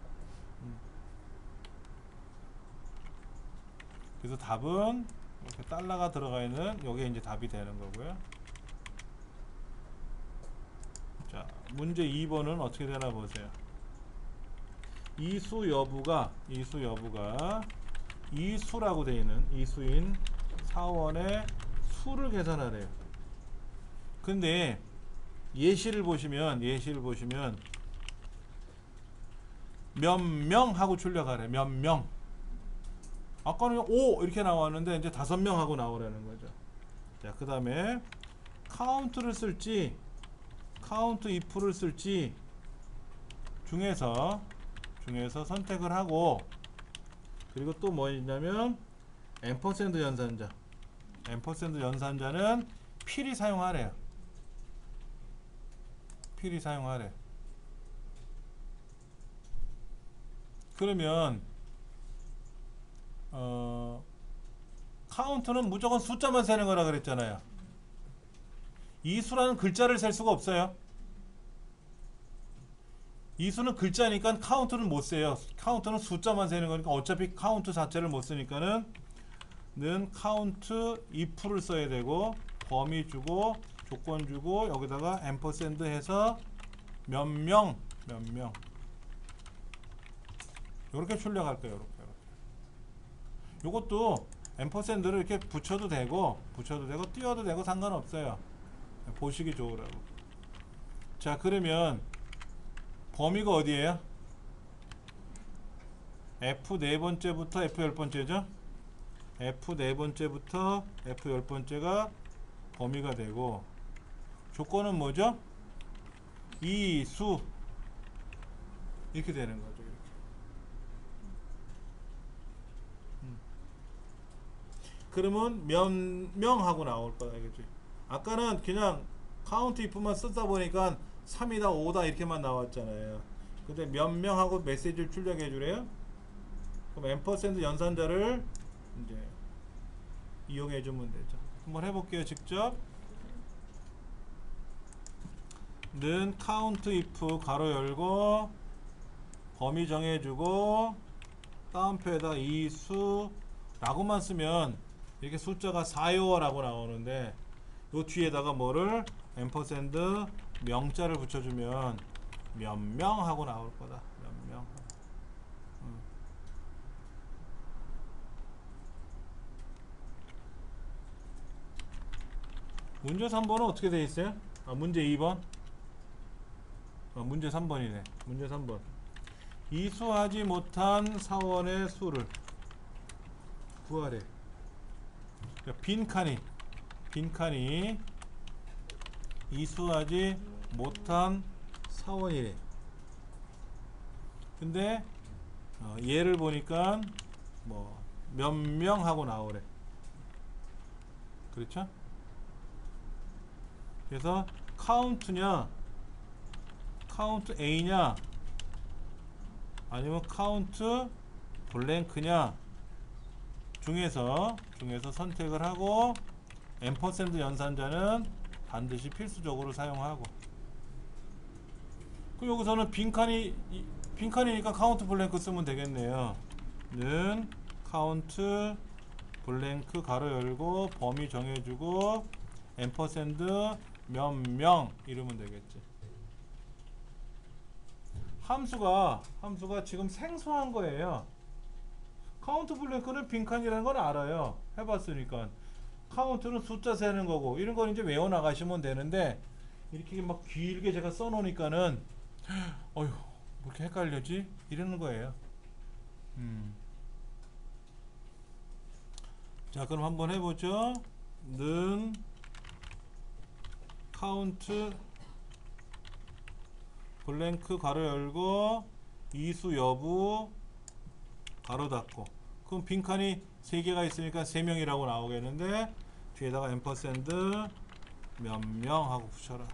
그래서 답은 이렇게 달러가 들어가 있는 여기에 이제 답이 되는 거고요. 문제 2번은 어떻게 되나 보세요. 이수 여부가 이수라고 되어 있는 이수인 사원의 수를 계산하래요. 근데 예시를 보시면 몇 명 하고 출력하래. 몇 명. 아까는 5 이렇게 나왔는데 이제 5명 하고 나오라는 거죠. 자, 그 다음에 카운트를 쓸지 카운트 if를 쓸지 중에서 선택을 하고, 그리고 또 뭐 있냐면 앰퍼샌드 연산자는 필히 사용하래요. 필히 사용하래. 그러면 카운트는 무조건 숫자만 세는 거라 그랬잖아요. 이 수라는 글자를 셀 수가 없어요. 이 수는 글자니까 카운트는 못 세요. 카운트는 숫자만 세는 거니까 어차피 카운트 자체를 못 쓰니까는 카운트 if를 써야 되고, 범위 주고 조건 주고 여기다가 앰퍼샌드 해서 몇 명 이렇게 출력할 거예요. 요것도 앰퍼샌드를 이렇게 붙여도 되고 띄워도 되고 상관없어요. 보시기 좋으라고. 자, 그러면 범위가 어디예요? F 4번째부터 F 10번째죠? F 4번째부터 F 10번째가 범위가 되고, 조건은 뭐죠? 이 수 이렇게 되는 거죠. 이렇게. 그러면 몇 명 하고 나올 거다, 알겠지? 아까는 그냥 카운트 if만 쓰다 보니까 3이다 5다 이렇게만 나왔잖아요. 근데 몇 명 하고 메시지를 출력해 주래요. 그럼 앰퍼샌드 연산자를 이제 이용해 주면 되죠. 한번 해볼게요. 직접. 는 count if 가로 열고 범위 정해주고 다운표에다 이수 라고만 쓰면 이렇게 숫자가 4요 라고 나오는데, 요 뒤에다가 뭐를 앰퍼샌드 명자를 붙여주면 몇 명 하고 나올 거다. 몇 명. 문제 3번은 어떻게 되어 있어요? 문제 2번. 문제 3번이네. 문제 3번. 이수하지 못한 사원의 수를 구하래. 그러니까 빈칸이 이수하지 못한 사원이래. 근데 얘를 보니까 뭐 몇 명 하고 나오래. 그렇죠? 그래서 카운트냐, 카운트 A냐, 아니면 카운트 블랭크냐 중에서 선택을 하고, 앰퍼샌드 연산자는 반드시 필수적으로 사용하고. 그럼 여기서는 빈칸이니까 카운트 블랭크 쓰면 되겠네요. 는 카운트 블랭크 가로 열고 범위 정해주고 앰퍼샌드 몇 명 이러면 되겠지. 함수가 지금 생소한 거예요. 카운트 블랭크는 빈칸이라는 건 알아요. 해봤으니까. 카운트는 숫자 세는 거고, 이런 건 이제 외워 나가시면 되는데, 이렇게 막 길게 제가 써놓으니까는 어휴, 왜 이렇게 헷갈려지? 이러는 거예요. 자, 그럼 한번 해보죠. 는 카운트 블랭크 가로 열고 이수 여부 가로 닫고. 그럼 빈칸이 3개가 있으니까 3명이라고 나오겠는데, 뒤에다가 앰퍼샌드 몇 명 하고 붙여라.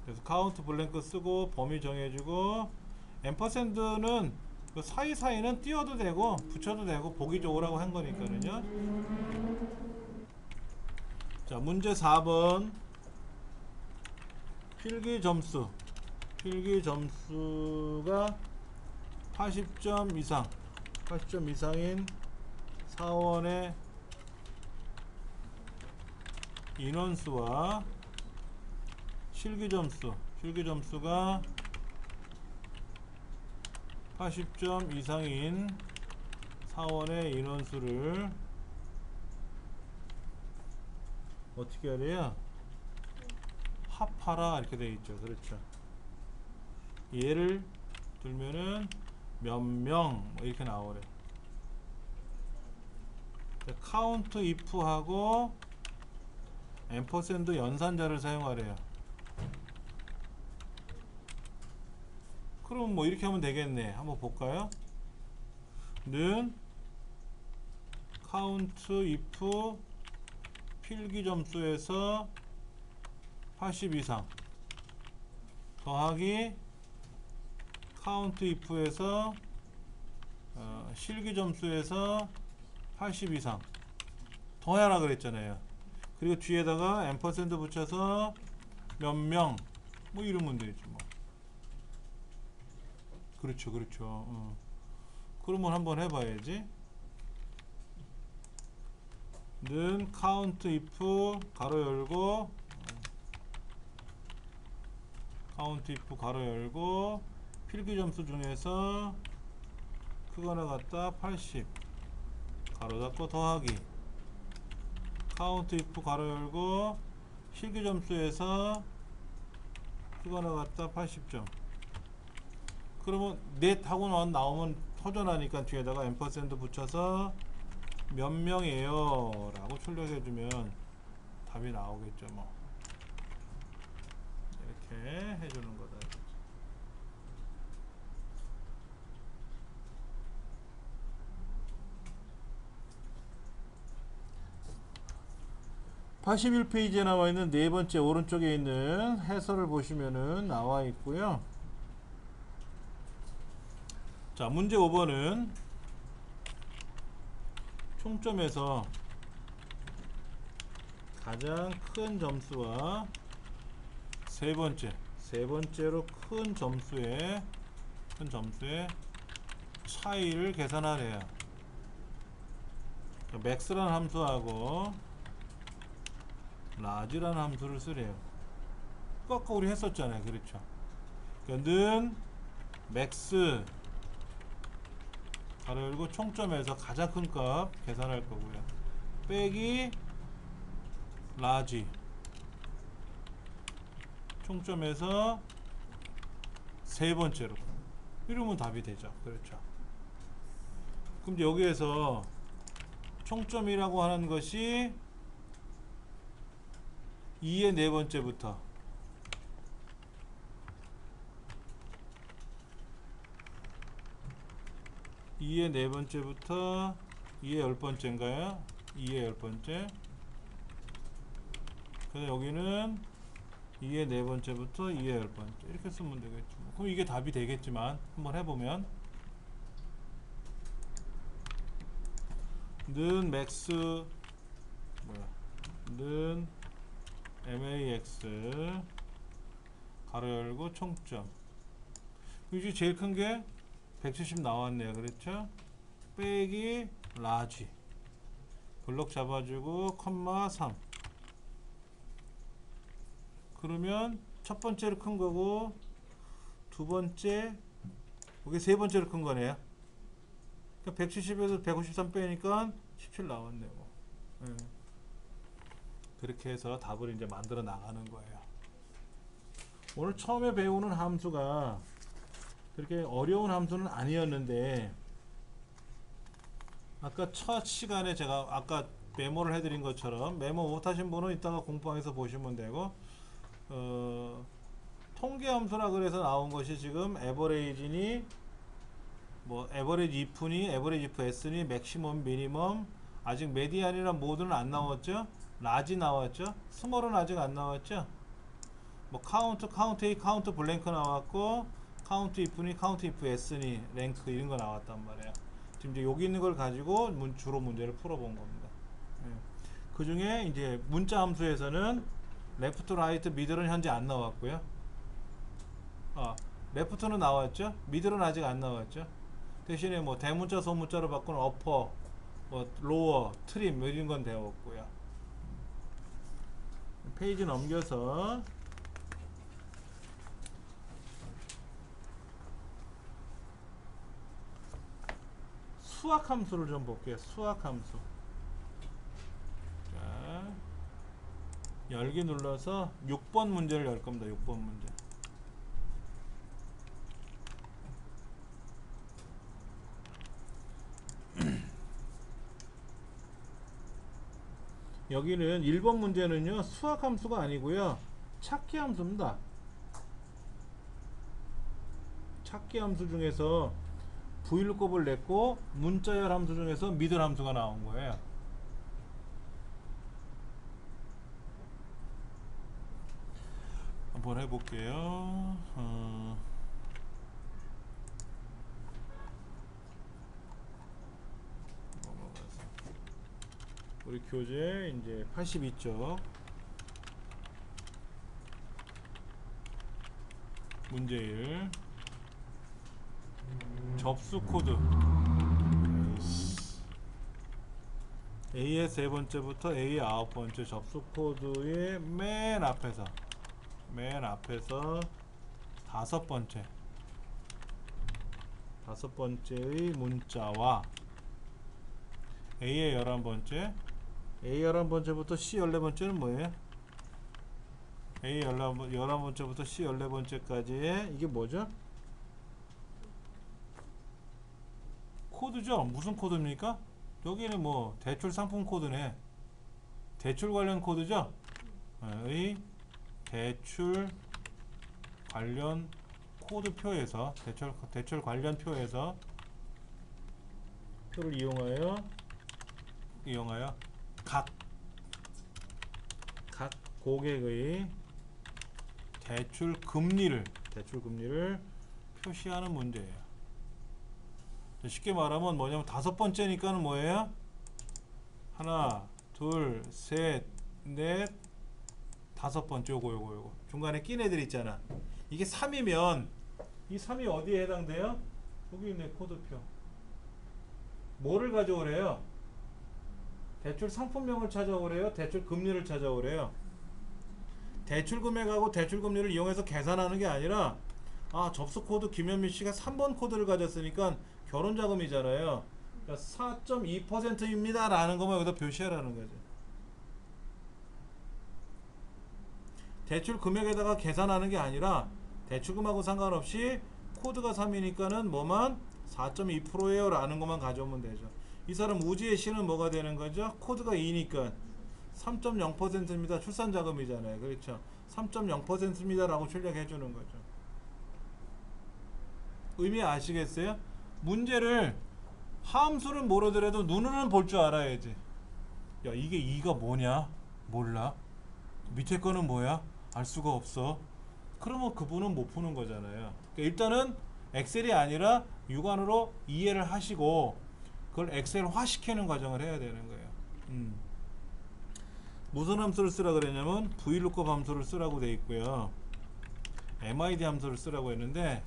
그래서 카운트 블랭크 쓰고 범위 정해주고, 앰퍼샌드는 그 사이사이는 띄워도 되고 붙여도 되고 보기 좋으라고 한 거니까는요. 자, 문제 4번. 필기 점수가 80점 이상인 사원의 인원수와 실기점수가 80점 이상인 사원의 인원수를 어떻게 하래요? 합하라 이렇게 되어 있죠. 그렇죠. 예를 들면은 몇 명 이렇게 나오래. 카운트 if하고 앰퍼샌드 연산자를 사용하래요. 그럼 뭐 이렇게 하면 되겠네. 한번 볼까요? 는 count if 필기 점수에서 80 이상 더하기 count if에서 실기 점수에서 80 이상 더해라 그랬잖아요. 그리고 뒤에다가 앰퍼샌드 붙여서 몇 명 뭐 이러면 되지 뭐. 그렇죠. 그러면 한번 해봐야지. 는 count if 가로 열고 count if 가로 열고 필기 점수 중에서 크거나 같다 80 가로 닫고 더하기 count if 가로 열고 실기 점수에서 크거나 같다 80점. 그러면 넷 하고 나오면 허전하니까 뒤에다가 앰퍼샌드 붙여서 몇 명이에요 라고 출력해주면 답이 나오겠죠. 뭐 이렇게 해주는 거다. 81페이지에 나와 있는 네 번째 오른쪽에 있는 해설을 보시면은 나와 있고요. 자, 문제 5번은 총점에서 가장 큰 점수와 세 번째로 큰 점수의 차이를 계산하래요. max라는 함수하고 large라는 함수를 쓰래요. 아까 우리 했었잖아요. 그렇죠. 그러니까 는 max 가로 열고 총점에서 가장 큰 값 계산할 거고요. 빼기 large 총점에서 세 번째로 이러면 답이 되죠. 그렇죠. 그럼 이제 여기에서 총점이라고 하는 것이 2의 네 번째부터 2의 네 번째부터 2의 열 번째인가요? 2의 열 번째. 그래서 여기는 2의 네 번째부터 2의 열 번째 이렇게 쓰면 되겠죠. 그럼 이게 답이 되겠지만 한번 해보면 는 max 는 max 가로 열고 총점 이게 제일 큰 게 170 나왔네요. 그렇죠? 빼기 large 블록 잡아주고 컴마 3 그러면 첫 번째로 큰 거고 두 번째 이게 세 번째로 큰 거네요. 그러니까 170에서 153 빼니까 17 나왔네요. 네. 그렇게 해서 답을 이제 만들어 나가는 거예요. 오늘 처음에 배우는 함수가 그렇게 어려운 함수는 아니었는데 아까 첫 시간에 제가 아까 메모를 해드린 것처럼 메모 못하신 분은 이따가 공부방에서 보시면 되고 통계 함수라 그래서 나온 것이 지금 에버레이지니 뭐 에버리지 if니 에버리지 if s니 맥시멈 미니멈 아직 메디안이나 모드는 안 나왔죠. 라지 나왔죠. 스몰은 아직 안 나왔죠. 뭐 카운트 A 카운트 블랭크 나왔고 카운트 if니 카운트 if s니 랭크 이런 거 나왔단 말이에요. 지금 이제 여기 있는 걸 가지고 주로 문제를 풀어본 겁니다. 그 중에 이제 문자 함수에서는 레프트 라이트 미들은 현재 안 나왔고요. 레프트는 나왔죠. 미들은 아직 안 나왔죠. 대신에 뭐 대문자 소문자로 바꾸는 어퍼 뭐 로어 트림 이런 건 되었고요. 페이지 넘겨서 수학 함수를 좀 볼게요. 수학 함수. 자, 열기 눌러서 6번 문제를 열 겁니다. 6번 문제. 여기는 1번 문제는요, 수학 함수가 아니고요, 찾기 함수입니다. 찾기 함수 중에서 브이루컵을 냈고 문자열 함수 중에서 미들 함수가 나온 거예요. 한번 해볼게요. 우리 교재 이제 82쪽 문제 1 접수 코드 A의 세 번째부터 A의 9번째 접수 코드의 맨 앞에서 다섯 번째의 문자와 A의 11번째 A 11번째부터 C 14번째는 뭐예요? A 11번째부터 C 14번째까지의 이게 뭐죠? 코드죠? 무슨 코드입니까? 여기는 뭐 대출 상품 코드네. 대출 관련 코드죠? 의 대출 관련 코드표에서 대출 관련 표에서 표를 이용하여 각 고객의 대출 금리를 표시하는 문제예요. 쉽게 말하면 뭐냐면 다섯 번째니까는 뭐예요? 하나, 둘, 셋, 넷, 다섯 번째 요거 중간에 낀 애들 있잖아. 이게 3이면 이 3이 어디에 해당돼요? 여기 있네, 코드표. 뭐를 가져오래요? 대출 상품명을 찾아오래요? 대출 금리를 찾아오래요? 대출 금액하고 대출 금리를 이용해서 계산하는 게 아니라, 아, 접수 코드 김현미 씨가 3번 코드를 가졌으니까 결혼 자금이잖아요. 그러니까 4.2%입니다 라는 것만 여기다 표시하라는 거죠. 대출 금액에다가 계산하는 게 아니라 대출금하고 상관없이 코드가 3이니까는 뭐만 4.2%예요 라는 것만 가져오면 되죠. 이 사람 우지의 씨는 뭐가 되는 거죠? 코드가 2니까 3.0%입니다. 출산자금이잖아요. 그렇죠. 3.0%입니다 라고 출력해 주는 거죠. 의미 아시겠어요? 문제를 함수를 모르더라도 눈으로는 볼 줄 알아야지. 야, 이게 2가 뭐냐? 몰라. 밑에 거는 뭐야? 알 수가 없어. 그러면 그분은 못 푸는 거잖아요. 그러니까 일단은 엑셀이 아니라 육안으로 이해를 하시고 그걸 엑셀화 시키는 과정을 해야 되는 거예요. 무슨 함수를 쓰라 그랬냐면 VLOOKUP 함수를 쓰라고 돼 있고요. MID 함수를 쓰라고 했는데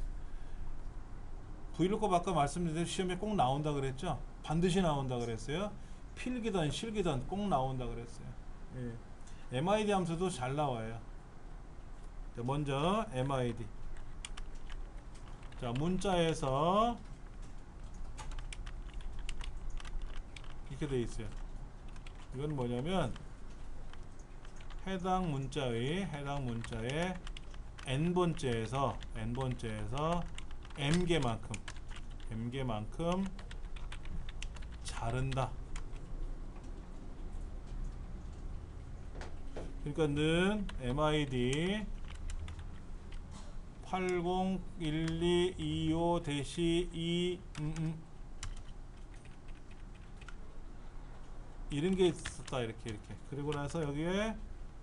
VLOOKUP 아까 말씀드린 대로 시험에 꼭 나온다 그랬죠? 반드시 나온다 그랬어요. 필기든 실기든 꼭 나온다 그랬어요. 예. MID 함수도 잘 나와요. 자, 먼저 MID. 자, 문자에서 이렇게 돼 있어요. 이건 뭐냐면 해당 문자의 n번째에서 m개만큼 자른다. 그러니까 는 MID 801225-2 이런 게 있었다. 이렇게 그리고 나서 여기에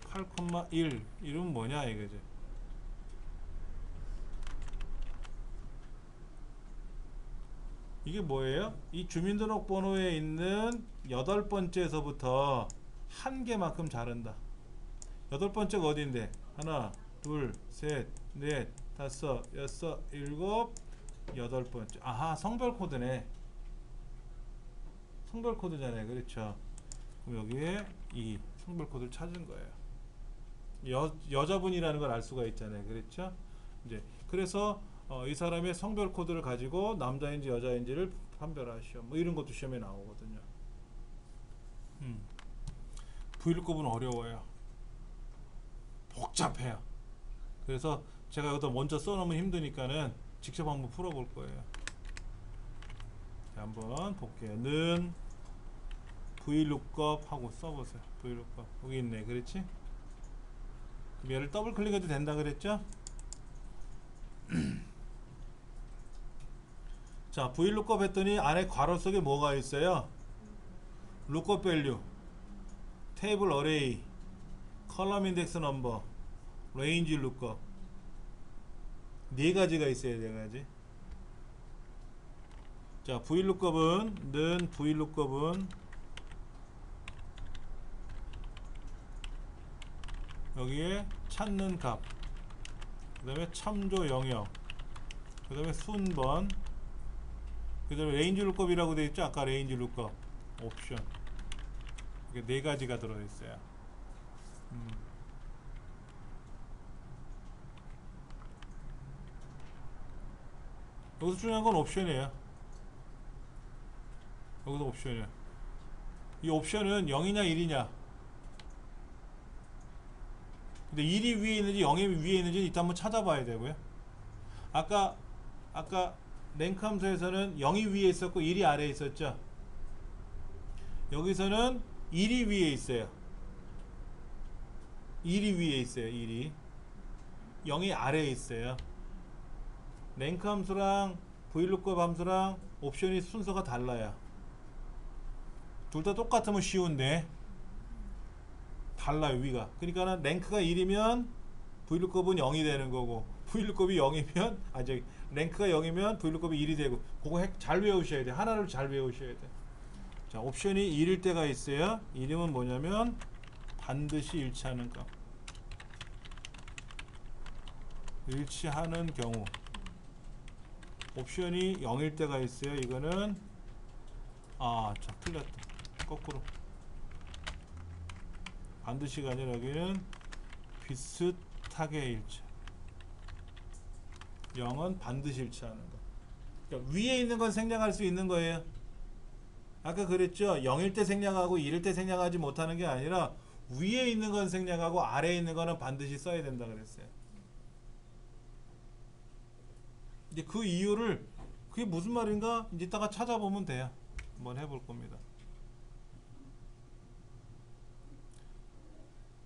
8,1 이러면 뭐냐 이거지. 이게 뭐예요? 이 주민등록번호에 있는 8번째에서부터 한 개만큼 자른다. 8번째가 어디인데? 하나, 둘, 셋, 넷, 다섯, 여섯, 일곱, 8번째. 아하, 성별 코드네. 성별 코드잖아요. 그렇죠. 그럼 여기에 이 성별 코드를 찾은 거예요. 여자분이라는 걸 알 수가 있잖아요. 그렇죠? 이제 그래서 이 사람의 성별 코드를 가지고 남자인지 여자인지를 판별하시오. 뭐 이런 것도 시험에 나오거든요. 브이로그는 어려워요. 복잡해요. 그래서 제가 여기다 먼저 써놓으면 힘드니까는 직접 한번 풀어볼 거예요. 자, 한번 볼게요. 는 VLOOKUP 하고 써보세요. VLOOKUP 여기 있네. 그렇지? 그럼 얘를 더블 클릭해도 된다 그랬죠? 자, VLOOKUP 했더니 안에 괄호 속에 뭐가 있어요? lookup value, table array, column index number, range lookup. 네 가지가 있어요. 네 가지. 자, VLOOKUP은 여기에 찾는 값, 그 다음에 참조 영역, 그 다음에 순번, 그 다음에 레인지 룩업이라고 되어 있죠. 아까 레인지 룩업 옵션. 이게 네 가지가 들어있어요. 여기서 중요한 건 옵션이에요. 여기서 옵션이에요. 이 옵션은 0이냐 1이냐. 근데 1이 위에 있는지 0이 위에 있는지 이따 한번 찾아봐야 되고요. 아까 랭크 함수에서는 0이 위에 있었고 1이 아래에 있었죠. 여기서는 1이 위에 있어요. 1이 위에 있어요. 1이 0이 아래에 있어요. 랭크 함수랑 VLOOKUP 함수랑 옵션이 순서가 달라요. 둘 다 똑같으면 쉬운데 달라요. 위가. 그러니까 랭크가 1이면 VLOOKUP은 0이 되는 거고, VLOOKUP이 0이면 랭크가 0이면 VLOOKUP이 1이 되고, 그거 잘 외우셔야 돼. 하나를 잘 외우셔야 돼. 자, 옵션이 1일 때가 있어요. 이름은 뭐냐면 반드시 일치하는 값. 일치하는 경우. 옵션이 0일 때가 있어요. 이거는 자, 틀렸다. 거꾸로. 반드시가 아니라 여기는 비슷하게 일치. 0은 반드시 일치하는 거. 그러니까 위에 있는 건 생략할 수 있는 거예요. 아까 그랬죠. 0일 때 생략하고 1일 때 생략하지 못하는 게 아니라 위에 있는 건 생략하고 아래에 있는 거는 반드시 써야 된다 그랬어요. 이제 그 이유를 그게 무슨 말인가 이따가 찾아보면 돼요. 한번 해볼 겁니다.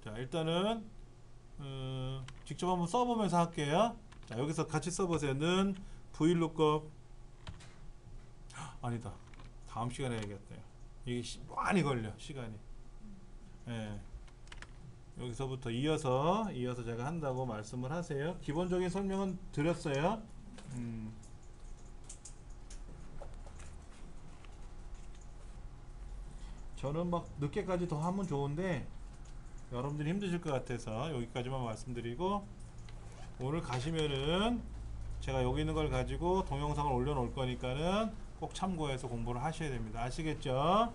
자, 일단은 직접 한번 써보면서 할게요. 자, 여기서 같이 써보세요. 는 VLOOKUP. 아니다. 다음 시간에 해야겠네요. 이게 많이 걸려 시간이. 예. 여기서부터 이어서 제가 한다고 말씀을 하세요. 기본적인 설명은 드렸어요. 저는 막 늦게까지 더 하면 좋은데 여러분들이 힘드실 것 같아서 여기까지만 말씀드리고, 오늘 가시면은 제가 여기 있는 걸 가지고 동영상을 올려놓을 거니까는 꼭 참고해서 공부를 하셔야 됩니다. 아시겠죠?